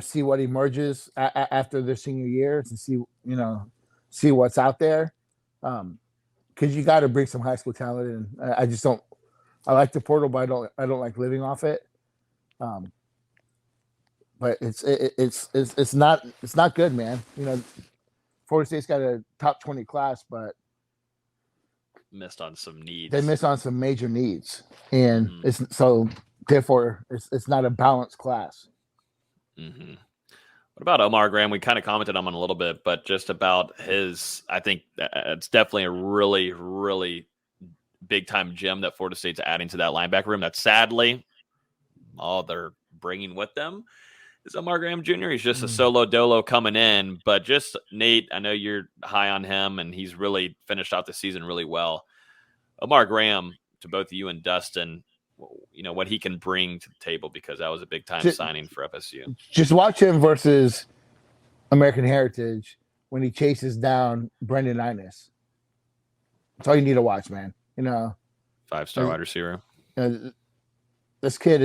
see what emerges after their senior year to see what's out there. Because you got to bring some high school talent in. I like the portal, but I don't like living off it. but it's not good, man. You know, Florida State's got a top 20 class, but missed on some needs. they missed on some major needs, and therefore it's not a balanced class. Mm-hmm. What about Omar Graham? We kind of commented on him a little bit, but just about his, I think it's definitely a really, really big time gem that Florida State's adding to that linebacker room. That sadly, all they're bringing with them is Omar Graham Jr. He's just a solo dolo coming in, but just Nate, I know you're high on him, and he's really finished out the season really well. Omar Graham, to both you and Dustin, you know, what he can bring to the table, because that was a big time signing for FSU. Just watch him versus American Heritage when he chases down Brendan Innes. That's all you need to watch, man. You know, 5-star wide receiver. You know, this kid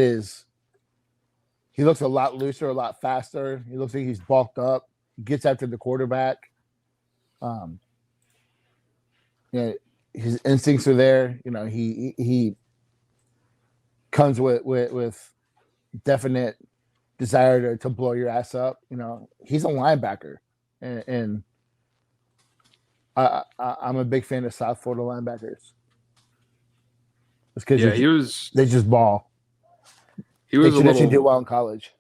he looks a lot looser, a lot faster. He looks like he's bulked up. He gets after the quarterback. You know, his instincts are there. You know, he comes with definite desire to blow your ass up. You know, he's a linebacker, and I'm a big fan of South Florida linebackers. Because they just ball. He was traditionally do well in college.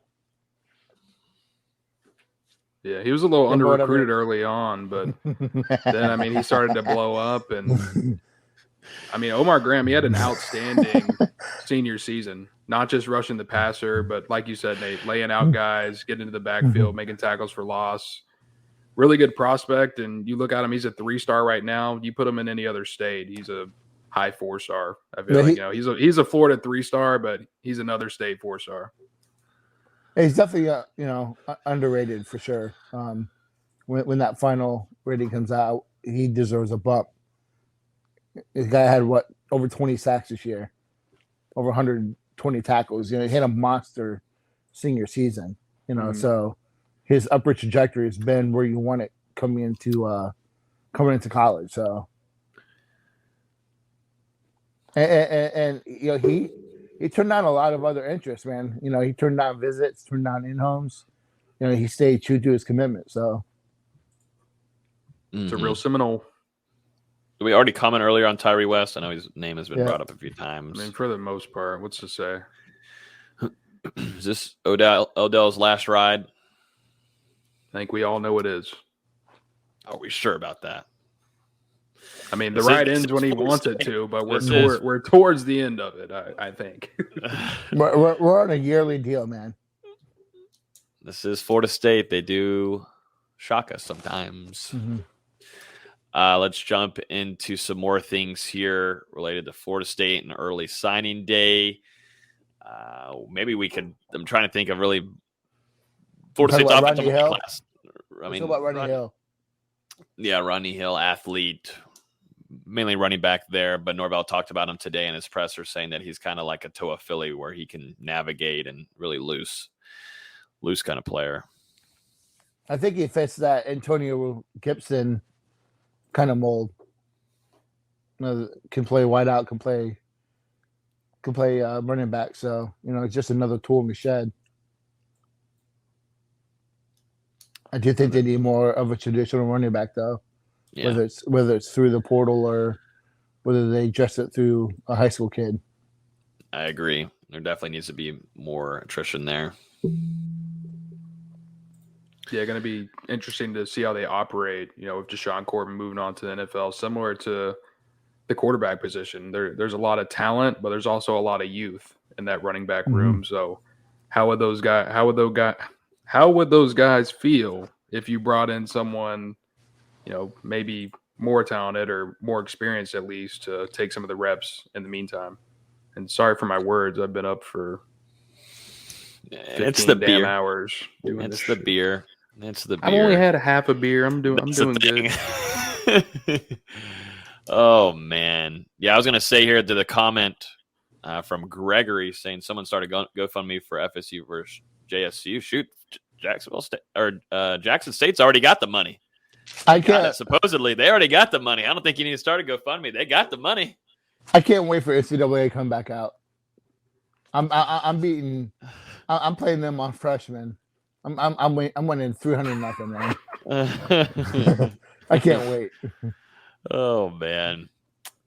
Yeah, he was a little under recruited early on, but then I mean he started to blow up, and I mean Omar Graham, he had an outstanding senior season. Not just rushing the passer, but like you said, Nate, laying out guys, getting into the backfield, making tackles for loss. Really good prospect, and you look at him, he's a 3-star right now. You put him in any other state, he's a high 4-star. I feel like, you know, he's a Florida 3-star, but he's another state 4-star. He's definitely you know, underrated for sure. When that final rating comes out, he deserves a bump. This guy had over 20 sacks this year, over 120 tackles. You know, he had a monster senior season. You know, so his upward trajectory has been where you want it coming into college. So. And you know, he turned down a lot of other interests, man. You know, he turned down visits, turned down in-homes. You know, he stayed true to his commitment. So it's a real Seminole. Did we already comment earlier on Tyree West? I know his name has been brought up a few times. I mean, for the most part, what's to say? Is this Odell's last ride? I think we all know it is. Are we sure about that? I mean, the ride ends when he wants it to, but we're towards the end of it, I think. we're on a yearly deal, man. This is Florida State. They do shock us sometimes. Mm-hmm. Let's jump into some more things here related to Florida State and early signing day. Maybe we could. I'm trying to think of really Florida State's offensive class. I mean, about Rodney Hill. Yeah, Rodney Hill, athlete, mainly running back there. But Norvell talked about him today in his presser, saying that he's kind of like a Toa Philly, where he can navigate and really loose kind of player. I think he fits that Antonio Gibson kind of mold. You know, can play wide out, can play running back. So, you know, it's just another tool in the shed. I do think they need more of a traditional running back, though. Yeah. Whether it's through the portal or whether they dress it through a high school kid. I agree. There definitely needs to be more attrition there. Yeah, going to be interesting to see how they operate. You know, with Deshaun Corbin moving on to the NFL, similar to the quarterback position. There's a lot of talent, but there's also a lot of youth in that running back room. Mm-hmm. So, how would those guys feel if you brought in someone, you know, maybe more talented or more experienced at least, to take some of the reps in the meantime? And sorry for my words. I've been up for 15 it's the damn beer. Hours. It's the beer. It's the beer. I've only had a half a beer. I'm doing good. Oh man, yeah. I was gonna say here to the comment from Gregory saying someone started GoFundMe for FSU versus JSU. Shoot, Jacksonville State or Jackson State's already got the money. Supposedly they already got the money. I don't think you need to start a GoFundMe. They got the money. I can't wait for NCAA to come back out. I'm playing them on freshmen. I'm winning 300-0, man. I can't wait. Oh man.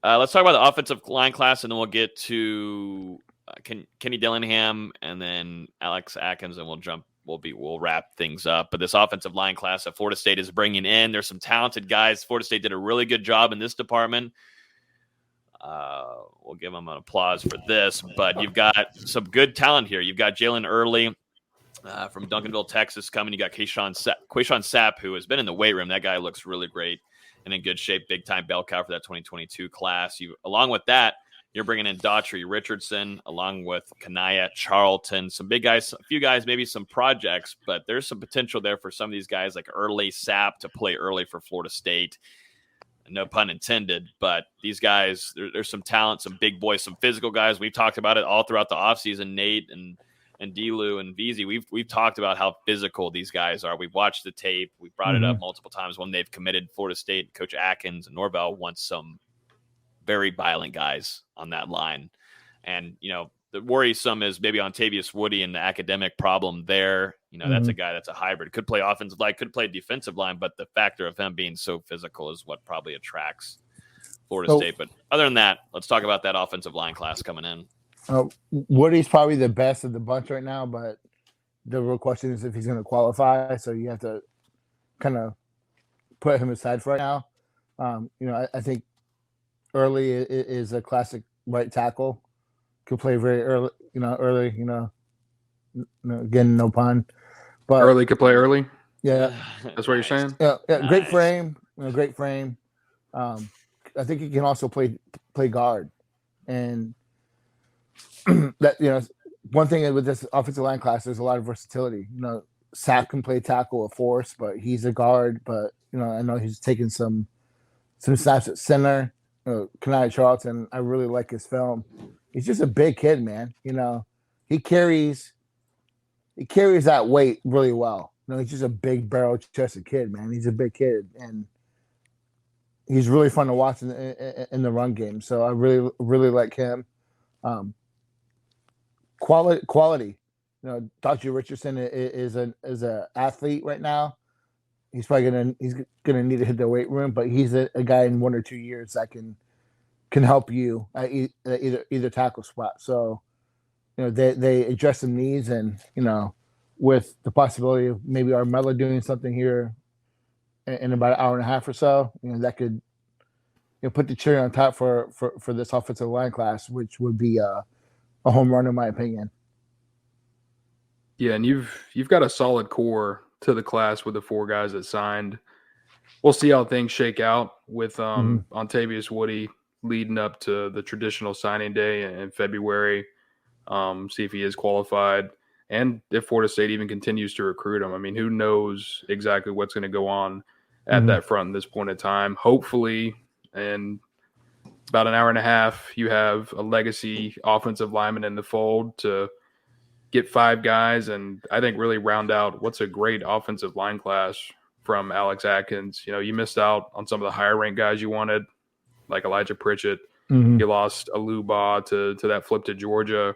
Let's talk about the offensive line class, and then we'll get to Kenny Dillingham and then Alex Atkins, and we'll wrap things up. But this offensive line class that Florida State is bringing in, there's some talented guys. Florida State did a really good job in this department. We'll give them an applause for this, but you've got some good talent here. You've got Jalen Early from Duncanville, Texas coming. You got Quayshawn Sapp, who has been in the weight room. That guy looks really great and in good shape, big-time bell cow for that 2022 class. Along with that, you're bringing in Daughtry Richardson, along with Kanaya Charlton, some big guys, a few guys, maybe some projects, but there's some potential there for some of these guys like Early Sapp to play early for Florida State. No pun intended, but these guys, there's some talent, some big boys, some physical guys. We've talked about it all throughout the offseason. Nate and Delu and VZ, we've talked about how physical these guys are. We've watched the tape. We've brought it up multiple times when they've committed. Florida State, Coach Atkins and Norvell wants some very violent guys on that line. And, the worrisome is maybe Ontavious Woody and the academic problem there. That's a guy that's a hybrid. Could play offensive line, could play defensive line, but the factor of him being so physical is what probably attracts Florida State. But other than that, let's talk about that offensive line class coming in. Woody's probably the best of the bunch right now, but the real question is if he's going to qualify. So you have to kind of put him aside for right now. I think Early is a classic right tackle. Could play very early, again, no pun. But Early could play early. Yeah, that's what you're saying. Yeah, Nice. Great frame, great frame. I think he can also play guard, and that one thing with this offensive line class, there's a lot of versatility. Sapp can play tackle or force, but he's a guard. But I know he's taken some snaps at center. Kanaya Charlton, I really like his film. He's just a big kid, man. He carries that weight really well. He's just a big barrel-chested kid, man. He's a big kid, and he's really fun to watch in the run game. So I really, really like him. Quality. Daughtry Richardson is an athlete right now. He's probably gonna need to hit the weight room, but he's a guy in 1 or 2 years that can help you at either tackle spot. So, they address some needs, and with the possibility of maybe Armella doing something here in about an hour and a half or so, that could put the cherry on top for this offensive line class, which would be a home run in my opinion. Yeah, and you've got a solid core to the class with the 4 guys that signed. We'll see how things shake out with Ontavious Woody leading up to the traditional signing day in February. See if he is qualified, and if Florida State even continues to recruit him. I mean, who knows exactly what's going to go on at that front at this point in time. Hopefully, in about an hour and a half, you have a legacy offensive lineman in the fold to get 5 guys, and I think really round out what's a great offensive line class from Alex Atkins. You missed out on some of the higher ranked guys you wanted, like Elijah Pritchett. You lost Aluba to that flip to Georgia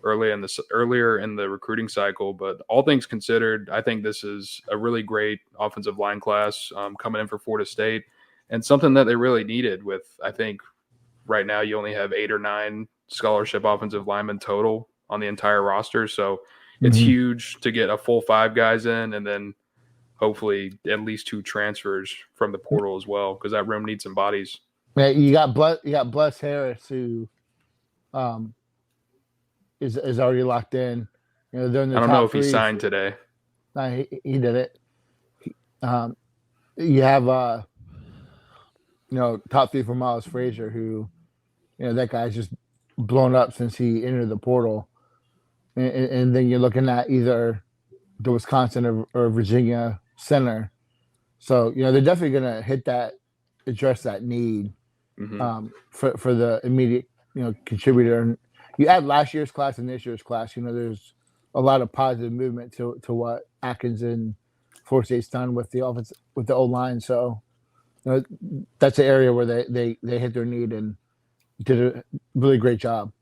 earlier in the recruiting cycle. But all things considered, I think this is a really great offensive line class coming in for Florida State, and something that they really needed. With, I think right now you only have 8 or 9 scholarship offensive linemen total on the entire roster. So it's huge to get a full 5 guys in, and then hopefully at least 2 transfers from the portal as well, because that room needs some bodies. Yeah, you got Bless Harris, who is already locked in. They're in the I don't top know if he 3. signed today. No, he did it. You have top 3 for Miles Frazier, who that guy's just blown up since he entered the portal. And then you're looking at either the Wisconsin or Virginia center. So, they're definitely going to address that need for the immediate, contributor. And you add last year's class and this year's class, there's a lot of positive movement to what Atkins and Florida State's done with the offense, with the O-line. So, that's an area where they hit their need and did a really great job.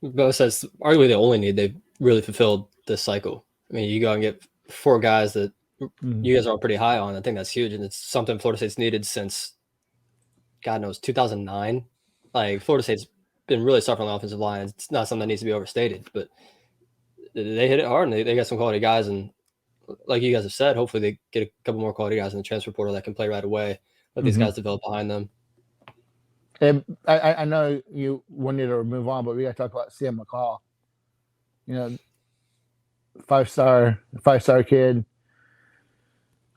Bo says arguably the only need they've really fulfilled this cycle. I mean, you go and get 4 guys that you guys are all pretty high on. I think that's huge, and it's something Florida State's needed since, God knows, 2009. Like, Florida State's been really suffering on the offensive line. It's not something that needs to be overstated, but they hit it hard, and they got some quality guys. And like you guys have said, hopefully they get a couple more quality guys in the transfer portal that can play right away. Let these guys develop behind them. And I know you wanted to move on, but we got to talk about Sam McCall. You know, five-star kid,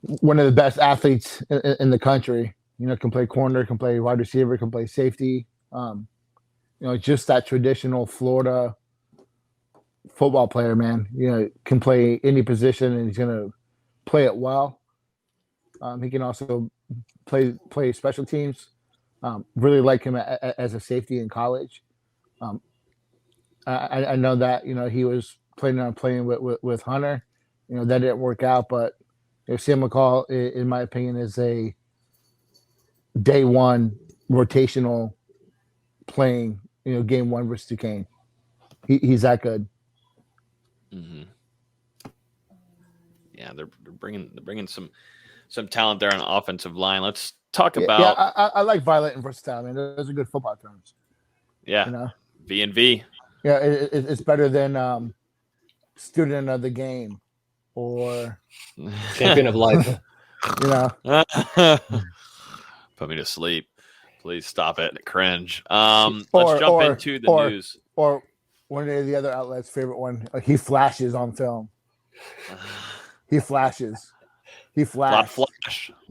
one of the best athletes in the country. You know, can play corner, can play wide receiver, can play safety. You know, just that traditional Florida football player, man. You know, can play any position, and he's going to play it well. He can also play special teams. Really like him as a safety in college. I know that, you know, he was planning on playing with Hunter. You know, that didn't work out, but you know, Sam McCall, in my opinion, is a day one rotational playing, you know, game 1 versus Duquesne. He's that good. Mm-hmm. Yeah, they're bringing some talent there on the offensive line. Let's talk about. Yeah, I like violent and versatile. I mean, those are good football terms. Yeah, you know, V&V. Yeah, it's better than student of the game or champion of life. You know, put me to sleep. Please stop it. Cringe. Let's jump into the news. Or one of the other outlets' favorite one. He flashes on film. He flashes. He flashed. A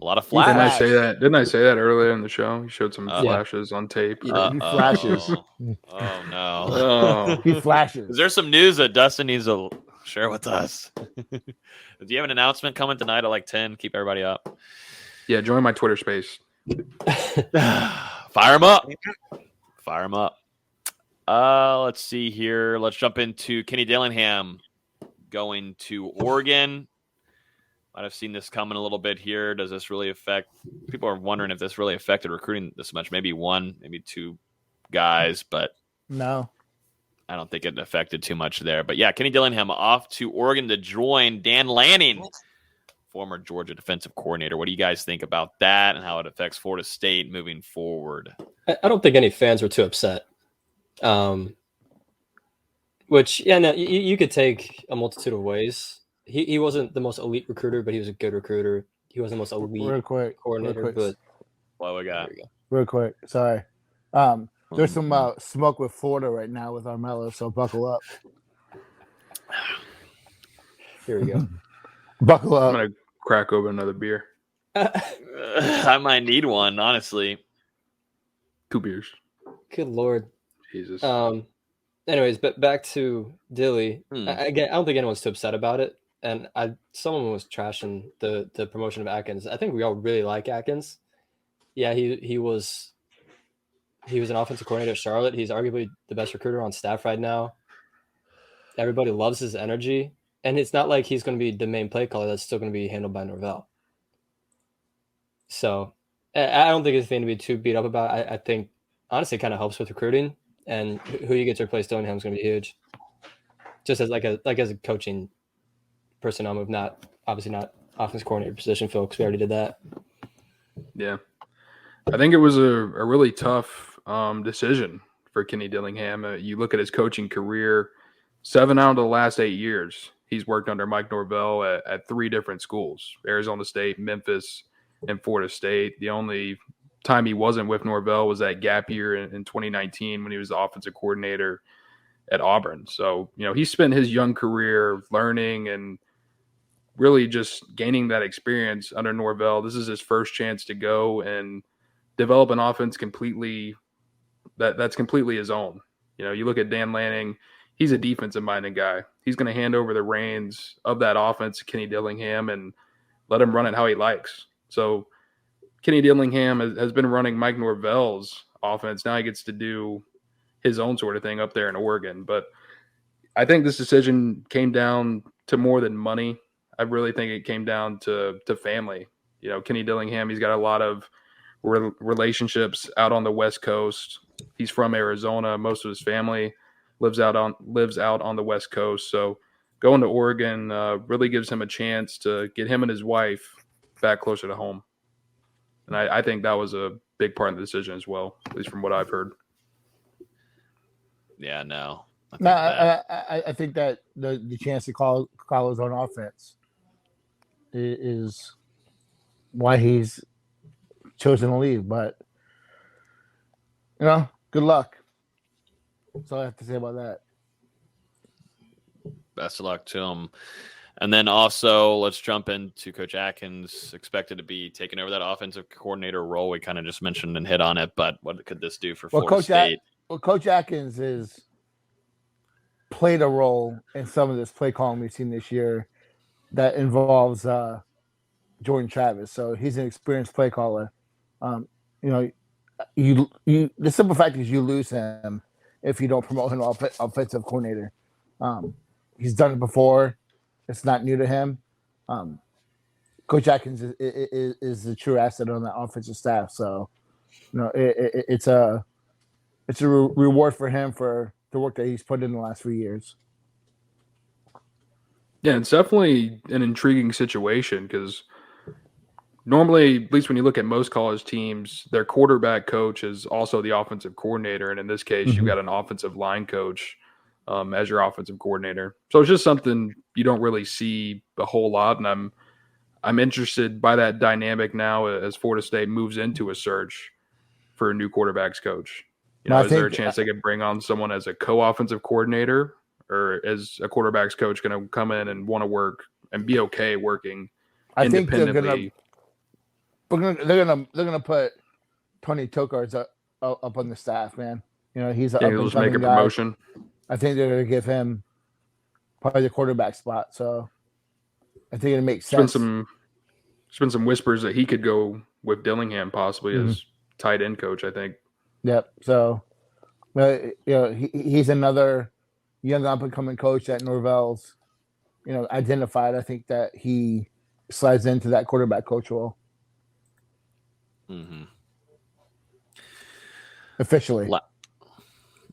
lot of flash. Didn't I say that earlier in the show? He showed some flashes on tape. He flashes. Oh no. Oh. He flashes. Is there some news that Dustin needs to share with us? Do you have an announcement coming tonight at like 10? Keep everybody up. Yeah, join my Twitter space. Fire him up. Fire him up. Let's see here. Let's jump into Kenny Dillingham going to Oregon. Might have seen this coming a little bit here. Does this really affect? People are wondering if this really affected recruiting this much. Maybe 1, maybe 2 guys, but no, I don't think it affected too much there. But yeah, Kenny Dillingham off to Oregon to join Dan Lanning, former Georgia defensive coordinator. What do you guys think about that and how it affects Florida State moving forward? I don't think any fans were too upset. Which, yeah, no, you could take a multitude of ways. He wasn't the most elite recruiter, but he was a good recruiter. He wasn't the most elite coordinator. But what we got? Real quick, sorry. There's some smoke with Florida right now with Armello, so buckle up. Here we go. Buckle up. I'm gonna crack open another beer. I might need one, honestly. 2 beers. Good Lord. Jesus. Anyways, but back to Dilly. Again, I don't think anyone's too upset about it. And someone was trashing the promotion of Atkins. I think we all really like Atkins. Yeah, he was an offensive coordinator at Charlotte. He's arguably the best recruiter on staff right now. Everybody loves his energy. And it's not like he's going to be the main play caller. That's still going to be handled by Norvell. So I don't think it's anything to be too beat up about. I think, honestly, it kind of helps with recruiting. And who you get to replace Dillingham is going to be huge. Just as as a coaching personnel move, obviously not offensive coordinator position, folks. We already did that. Yeah. I think it was a really tough decision for Kenny Dillingham. You look at his coaching career, 7 out of the last 8 years, he's worked under Mike Norvell at 3 different schools, Arizona State, Memphis, and Florida State. The only time he wasn't with Norvell was that gap year in 2019 when he was the offensive coordinator at Auburn. So, you know, he spent his young career learning and really just gaining that experience under Norvell. This is his first chance to go and develop an offense that's completely his own. You know, you look at Dan Lanning, he's a defensive-minded guy. He's going to hand over the reins of that offense to Kenny Dillingham and let him run it how he likes. So Kenny Dillingham has been running Mike Norvell's offense. Now he gets to do his own sort of thing up there in Oregon. But I think this decision came down to more than money. I really think it came down to family. You know, Kenny Dillingham, he's got a lot of relationships out on the West Coast. He's from Arizona. Most of his family lives out on the West Coast. So going to Oregon really gives him a chance to get him and his wife back closer to home. And I think that was a big part of the decision as well, at least from what I've heard. Yeah, no. I think that the chance to call his own offense is why he's chosen to leave. But, good luck. That's all I have to say about that. Best of luck to him. And then also, let's jump into Coach Atkins, expected to be taking over that offensive coordinator role. We kind of just mentioned and hit on it, but what could this do for Florida State? Coach Atkins has played a role in some of this play calling we've seen this year that involves Jordan Travis. So he's an experienced play caller. The simple fact is you lose him if you don't promote him offensive coordinator. He's done it before. It's not new to him. Coach Atkins is the true asset on that offensive staff. So, it's a reward for him for the work that he's put in the last few years. Yeah, it's definitely an intriguing situation because normally, at least when you look at most college teams, their quarterback coach is also the offensive coordinator. And in this case, you've got an offensive line coach as your offensive coordinator. So it's just something you don't really see a whole lot. And I'm interested by that dynamic now as Florida State moves into a search for a new quarterback's coach. Is there a chance they could bring on someone as a co-offensive coordinator, or is a quarterback's coach going to come in and want to work and be okay working independently? They're gonna put Tony Tokarz up on the staff, man. He's he'll just make a promotion. I think they're going to give him probably the quarterback spot. So I think it makes sense. There's been some whispers that he could go with Dillingham possibly as tight end coach, I think. Yep. So, he's another young up-and-coming coach that Norvell's, identified. I think that he slides into that quarterback coach role. Mm-hmm. Officially.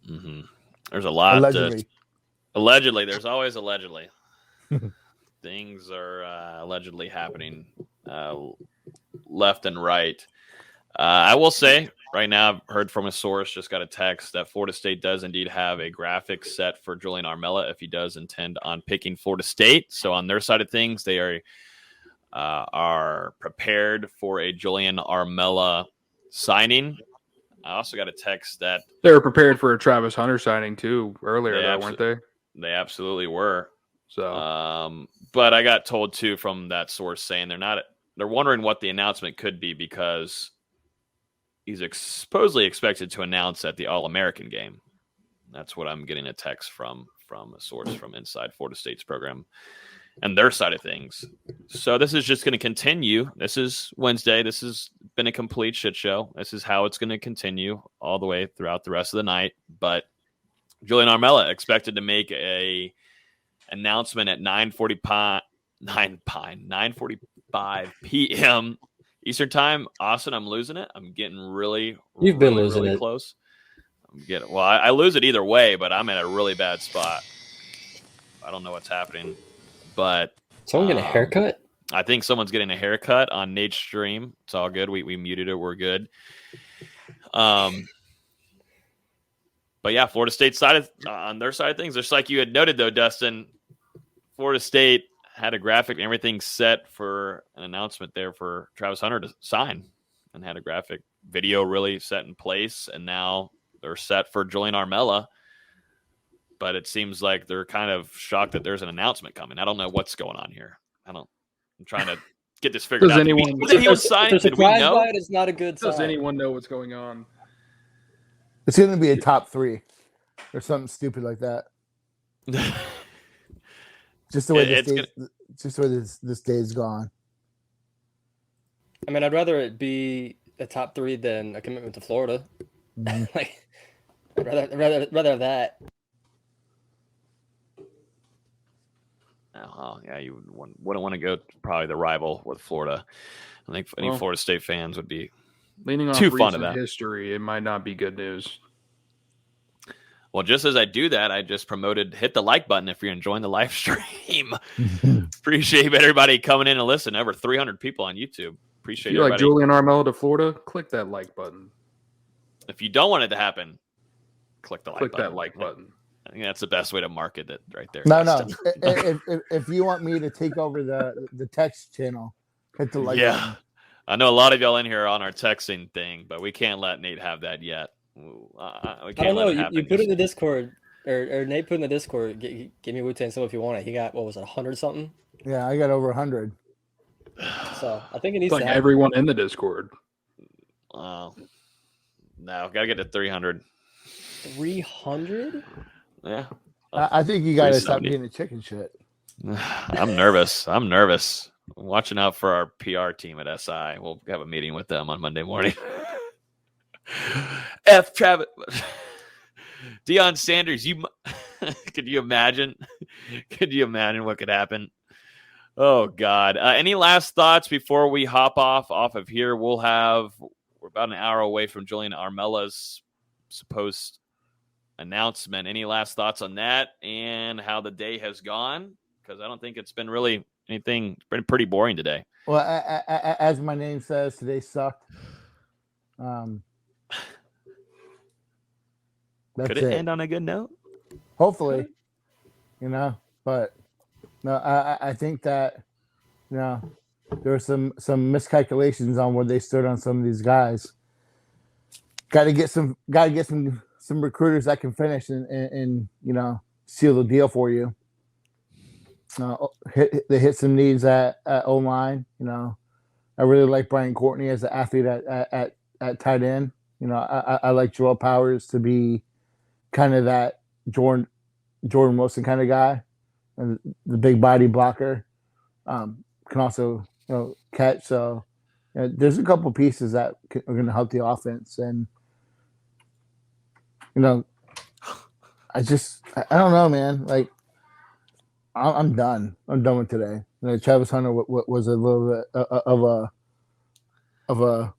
Mm-hmm. There's a lot. Allegedly. There's always allegedly. Things are allegedly happening left and right. I will say right now, I've heard from a source, just got a text that Florida State does indeed have a graphic set for Julian Armella if he does intend on picking Florida State. So on their side of things, they are prepared for a Julian Armella signing. I also got a text that they were prepared for a Travis Hunter signing too earlier, weren't they? They absolutely were. So, but I got told too from that source saying they're wondering what the announcement could be because he's supposedly expected to announce at the All-American game. That's what I'm getting a text from a source from inside Florida State's program and their side of things. So this is just going to continue. This is Wednesday. This has been a complete shit show. This is how it's going to continue all the way throughout the rest of the night. But Julian Armella expected to make a announcement at 9:45 p.m. Eastern time. Austin, I'm losing it. I'm getting really close. I lose it either way, but I'm at a really bad spot. I don't know what's happening. But someone getting a haircut? I think someone's getting a haircut on Nate's stream. It's all good. We muted it. We're good. But yeah, Florida State on their side of things, just like you had noted though, Dustin, Florida State had a graphic and everything set for an announcement there for Travis Hunter to sign and had a graphic video really set in place. And now they're set for Julian Armella. But it seems like they're kind of shocked that there's an announcement coming. I don't know what's going on here. I'm trying to get this figured out. He was signed. Did we know? It's not a good sign. Does anyone know what's going on? It's going to be a top 3 or something stupid like that. Just the way this day's gone. I mean, I'd rather it be a top 3 than a commitment to Florida. Mm-hmm. I'd rather have that. Oh, yeah, you wouldn't want to go to probably the rival with Florida. I think any Florida State fans would be leaning on too fond of that. History, it might not be good news. Well, just as I do that, I just promoted hit the like button if you're enjoying the live stream. Appreciate everybody coming in and listening. Over 300 people on YouTube. Appreciate If you like everybody. Julian Armello to Florida, click that like button. If you don't want it to happen, click the like Click button. that like button. I think that's the best way to market it right there. No. Dustin. if you want me to take over the text channel, hit the like Yeah. button. I know a lot of y'all in here are on our texting thing, but we can't let Nate have that yet. We I can't don't know. let it You happen. put it in the Discord, or Nate put in the Discord. Give me Wu-Tang Sub if you want it. He got, what was it, 100 something? Yeah, I got over 100. So I think it needs It's like to happen. everyone in the Discord. No, gotta get to 300. 300? Yeah. I think you got to stop 370. being a chicken shit. I'm nervous. I'm watching out for our PR team at SI. We'll have a meeting with them on Monday morning. F. Travis. Deion Sanders, could you imagine? Could you imagine what could happen? Oh, God. Any last thoughts before we hop off of here? We're about an hour away from Julian Armella's supposed announcement. Any last thoughts on that and how the day has gone? Because I don't think it's been really anything. It's been pretty boring today. Well, as my name says, today sucked. That's Could it end on a good note? Hopefully, but no, I think that, there were some miscalculations on where they stood on some of these guys. Got to get some recruiters that can finish and seal the deal for you. They hit some needs at O-line. I really like Brian Courtney as an athlete at tight end. I like Joel Powers to be kind of that Jordan Wilson kind of guy, and the big body blocker. Can also catch. So there's a couple pieces that are going to help the offense, and I don't know, man. Like I'm done. I'm done with today. Travis Hunter was a little bit of a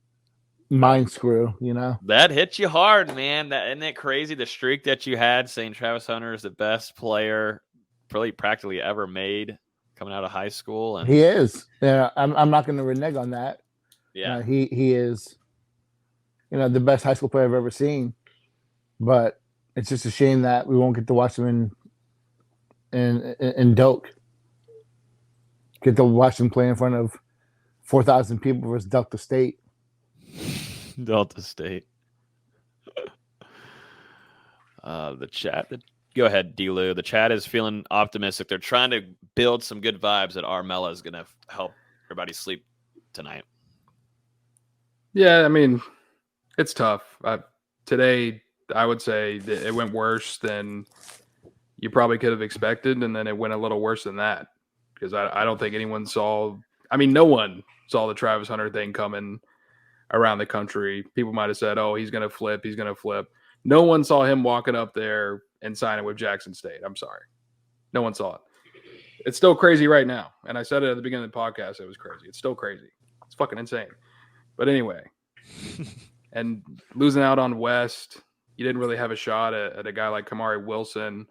mind screw, That hit you hard, man. Isn't it crazy? The streak that you had saying Travis Hunter is the best player probably practically ever made coming out of high school. And he is. Yeah, I'm not going to renege on that. Yeah, he is, the best high school player I've ever seen. But it's just a shame that we won't get to watch him in Doak. Get to watch him play in front of 4,000 people versus Delta State. Delta State. The chat. Go ahead, D-Lou. The chat is feeling optimistic. They're trying to build some good vibes that Armella is going to help everybody sleep tonight. Yeah, I mean, it's tough. Today, I would say that it went worse than you probably could have expected, and then it went a little worse than that because I don't think anyone saw – I mean, no one saw the Travis Hunter thing coming around the country. People might have said, oh, he's going to flip. He's going to flip. No one saw him walking up there and signing with Jackson State. I'm sorry. No one saw it. It's still crazy right now. And I said it at the beginning of the podcast. It was crazy. It's still crazy. It's fucking insane. But anyway, and losing out on West, you didn't really have a shot at a guy like Kamari Wilson.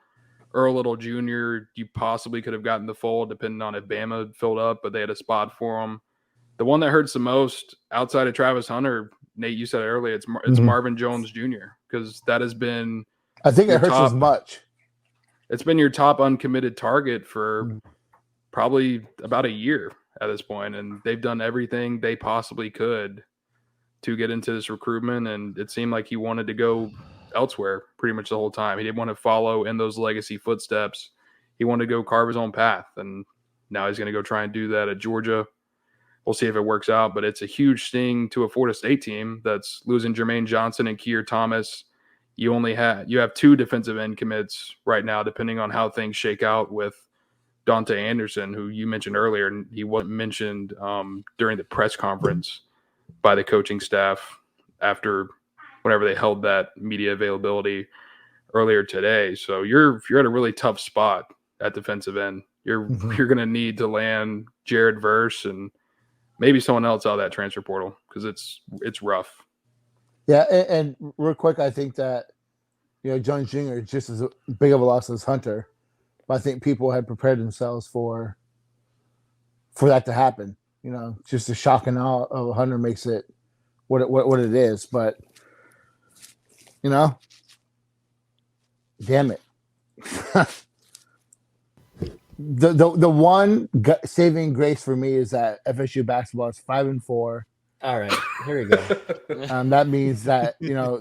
Earl Little Jr., you possibly could have gotten the fold depending on if Bama filled up, but they had a spot for him. The one that hurts the most outside of Travis Hunter, Nate, you said it earlier, it's Marvin Jones Jr. because that has been – I think it hurts as much. It's been your top uncommitted target for probably about a year at this point, and they've done everything they possibly could to get into this recruitment, and it seemed like he wanted to go elsewhere pretty much the whole time. He didn't want to follow in those legacy footsteps. He wanted to go carve his own path, and now he's going to go try and do that at Georgia. We'll see if it works out, but it's a huge sting to a Florida State team that's losing Jermaine Johnson and Keir Thomas. You have two defensive end commits right now, depending on how things shake out with Dante Anderson, who you mentioned earlier, and he wasn't mentioned during the press conference by the coaching staff after whenever they held that media availability earlier today. So you're at a really tough spot at defensive end. You're going to need to land Jared Verse and maybe someone else out of that transfer portal because it's rough. Yeah, and real quick, I think that Jones Jr. is just as big of a loss as Hunter. But I think people had prepared themselves for that to happen. Just the shock and awe of Hunter makes it what it is. But damn it. The one saving grace for me is that FSU basketball is 5-4. All right, here we go. That means that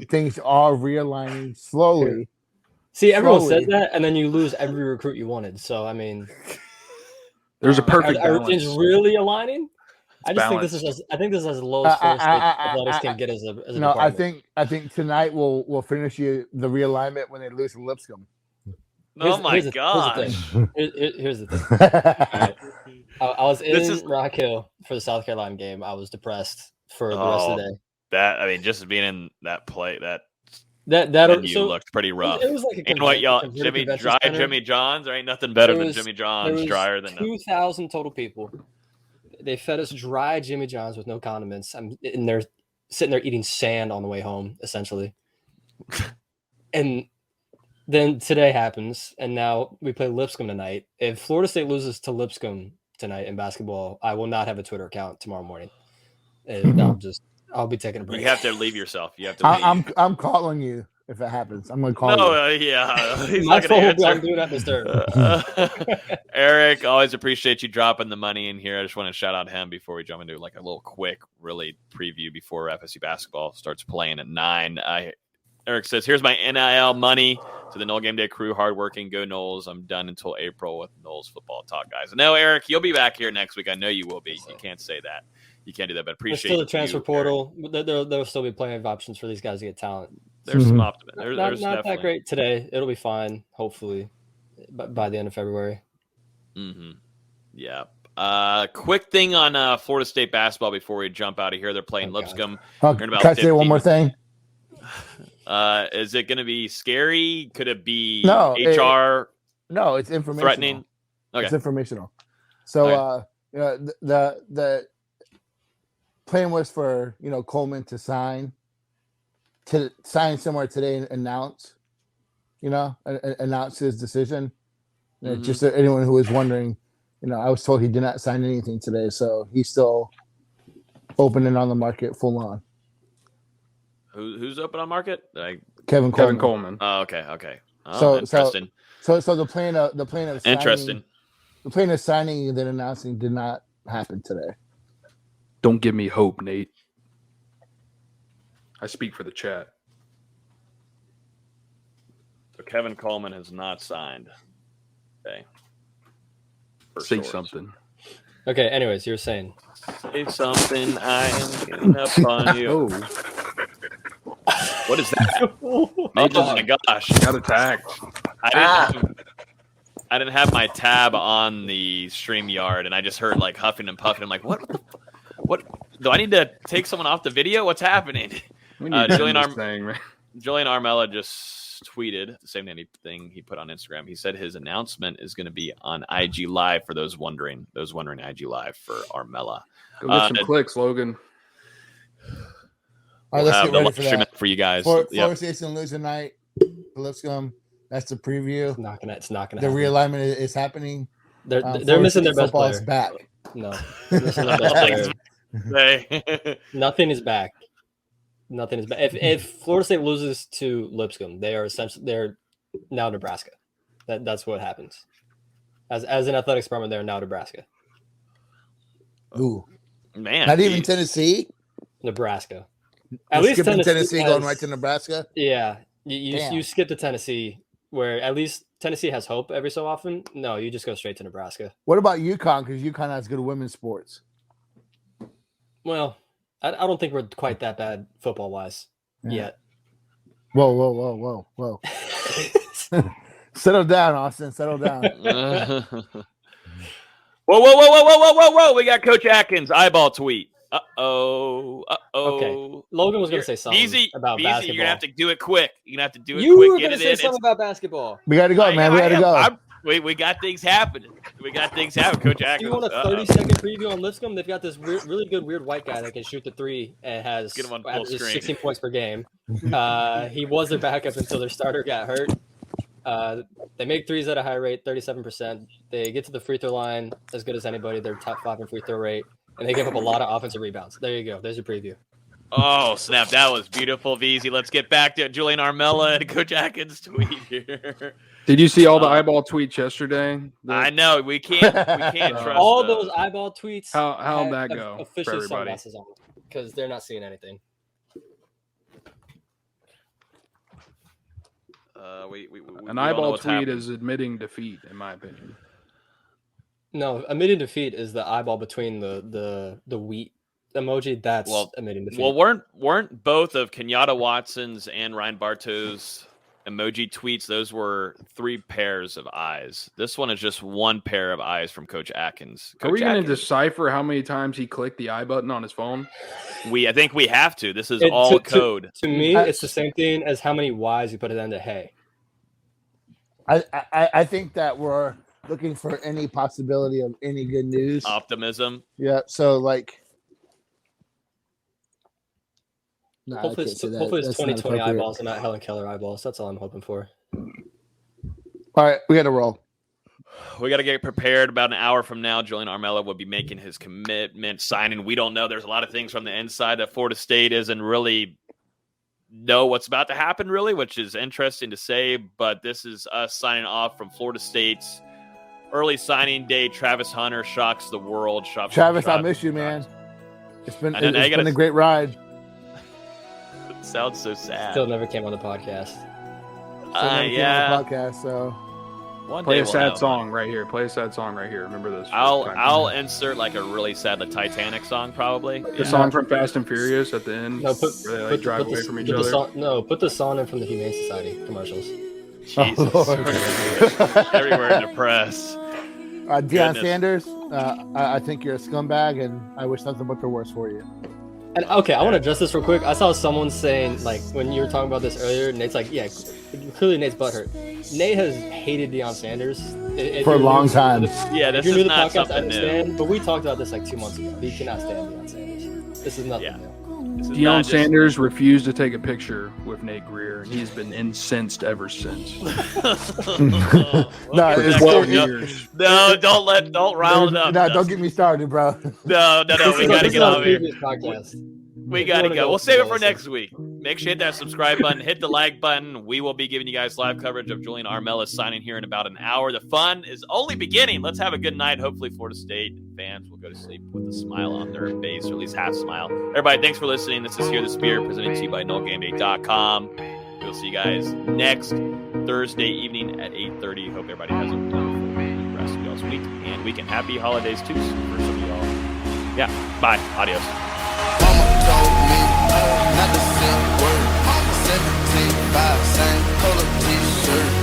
things are realigning slowly. See, everyone says that, and then you lose every recruit you wanted. So I mean, there's a perfect are balance. things really aligning? I just balance. think this is as low as Florida State athletics can get as a no. department. I think tonight we'll finish the realignment when they lose to Lipscomb. Oh my gosh! Here's the thing. Right. I was in Rock Hill for the South Carolina game. I was depressed for the rest of the day. Just being in that play, that looked pretty rough. It was like you know what, y'all? Jimmy John's. There ain't nothing better than Jimmy John's. Drier than 2,000 total people. They fed us dry Jimmy John's with no condiments. I'm in there sitting there eating sand on the way home, essentially. And then today happens, and now we play Lipscomb tonight. If Florida State loses to Lipscomb tonight in basketball, I will not have a Twitter account tomorrow morning. And I'll be taking a break. You have to leave yourself. You have to. I'm calling you if it happens. I'm going to call you. No, yeah. He's My not going to phone answer. will do that this Eric, always appreciate you dropping the money in here. I just want to shout out him before we jump into like a little quick, really preview before FSU basketball starts playing at 9. Eric says, "Here's my NIL money to the Noel Game Day crew. Hardworking, go Noles. I'm done until April with Noles football talk, guys." No, Eric, you'll be back here next week. I know you will be. You can't say that. You can't do that, but appreciate There's still the transfer portal. There'll still be plenty of options for these guys to get talent. There's some optimism. There's not definitely that great today. It'll be fine, hopefully, by the end of February. Mm-hmm. Yeah. Quick thing on Florida State basketball before we jump out of here. They're playing Lipscomb. Can I say one more thing? Is it going to be scary? Could it be No, HR? No, it's informational. Threatening? Okay. It's informational. So the plan was for Coleman to sign somewhere today and announce his decision. Mm-hmm. Just so anyone who was wondering, I was told he did not sign anything today, so he's still open and on the market full on. Who's open on market? Kevin Coleman. Oh, okay. Oh, So interesting. So the plan of signing, Interesting. The plan of signing and then announcing did not happen today. Don't give me hope, Nate. I speak for the chat. So Kevin Coleman has not signed. Okay. Say something. Okay. Anyways, you were saying. Say something. I am getting up on you. Oh. What is that? Oh my gosh! Got attacked. I didn't have my tab on the StreamYard, and I just heard like huffing and puffing. I'm like, what? What? Do I need to take someone off the video? What's happening? Julian Armella just tweeted the same thing he put on Instagram. He said his announcement is going to be on IG Live for those wondering IG Live for Armella. Go get some clicks, Logan. All right, let's get ready for that. For you guys. Florida State's going to lose tonight. Lipscomb. That's the preview. It's not gonna. The realignment is happening. They're missing their best player. Football's back. No, they're missing their best player. Nothing is back. Nothing is back. If Florida State loses to Lipscomb, they're now Nebraska. That's what happens. As an athletics department, they're now Nebraska. Ooh, man! Not even Tennessee. Nebraska. At least Tennessee going right to Nebraska. Yeah, you skip to Tennessee, where at least Tennessee has hope every so often. No, you just go straight to Nebraska. What about UConn? Because UConn has good women's sports. Well, I don't think we're quite that bad football wise yet. Whoa. Settle down, Austin. Settle down. Whoa. We got Coach Atkins eyeball tweet. Uh-oh. Okay. Logan was going to say something about basketball. You're going to have to do it quick. You're going to have to do it you quick. were going to say something about basketball. We got to go, man. We got to go. We got things happening. We got things happening. Coach Do Atkins. you want a 30-second preview on Lipscomb? They've got this really good weird white guy that can shoot the three and has Get him on full averages screen. 16 points per game. He was their backup until their starter got hurt. They make threes at a high rate, 37%. They get to the free throw line as good as anybody. They're top 5 in free throw rate, and they give up a lot of offensive rebounds. There you go. There's your preview. Oh, snap. That was beautiful, VZ. Let's get back to Julian Armella and Coach Atkins' tweet here. Did you see all the eyeball tweets yesterday? I know. We can't trust all those eyeball tweets. How'd that go for officially everybody? sunglasses on because they're not seeing anything. An eyeball tweet is admitting defeat, in my opinion. No, admitting defeat is the eyeball between the wheat emoji. That's admitting defeat. Well, weren't both of Kenyatta Watson's and Ryan Bartow's emoji tweets? Those were 3 pairs of eyes. This one is just 1 pair of eyes from Coach Atkins. Are we going to decipher how many times he clicked the I button on his phone? I think we have to. This is all code. To me, it's the same thing as how many Y's you put it into hey. I think that we're looking for any possibility of any good news. Optimism. Yeah. So like. No, hopefully it's 2020 eyeballs and not Helen Keller eyeballs. That's all I'm hoping for. All right, we got to roll. We got to get prepared. About an hour from now, Julian Armella will be making his commitment signing. We don't know. There's a lot of things from the inside that Florida State isn't really know what's about to happen, really, which is interesting to say. But this is us signing off from Florida State's early signing day. Travis Hunter shocks the world. Travis, I miss you, man. It's been a great ride. Sounds so sad. Still never came on the podcast. Yeah. Podcast, so play a sad song right here. Play a sad song right here. Remember this. I'll insert like a really sad Titanic song, probably. The song from Fast and Furious at the end. No, where they drive away from each other. Put the song in from the Humane Society commercials. Jesus, everywhere in the press. Deion Sanders, I think you're a scumbag, and I wish nothing but the worst for you. And okay, I want to address this real quick. I saw someone saying, like, when you were talking about this earlier, Nate's like, yeah, clearly Nate's butthurt. Nate has hated Deion Sanders for a long time. Yeah, this is not something new. But we talked about this like 2 months ago. He cannot stand Deion Sanders. This is nothing new. Deion Sanders refused to take a picture with Nate Greer, and he's been incensed ever since. No, it's 12 years. No, don't rile it up. No, don't get me started, bro. No, we got to get out of here. Podcast. We got to go. We'll save it for next week. Make sure you hit that subscribe button, hit the like button. We will be giving you guys live coverage of Julian Armella signing here in about an hour. The fun is only beginning. Let's have a good night. Hopefully Florida State fans will go to sleep with a smile on their face, or at least half smile. Everybody, thanks for listening. This is Hear the Spirit, presented to you by NoGameDay.com. We'll see you guys next Thursday evening at 8:30. Hope everybody has a wonderful rest of y'all's week and weekend. Happy holidays too for some of y'all. Yeah, bye. Adios. Mama told me not to say a word. 17, 5, same color t-shirt.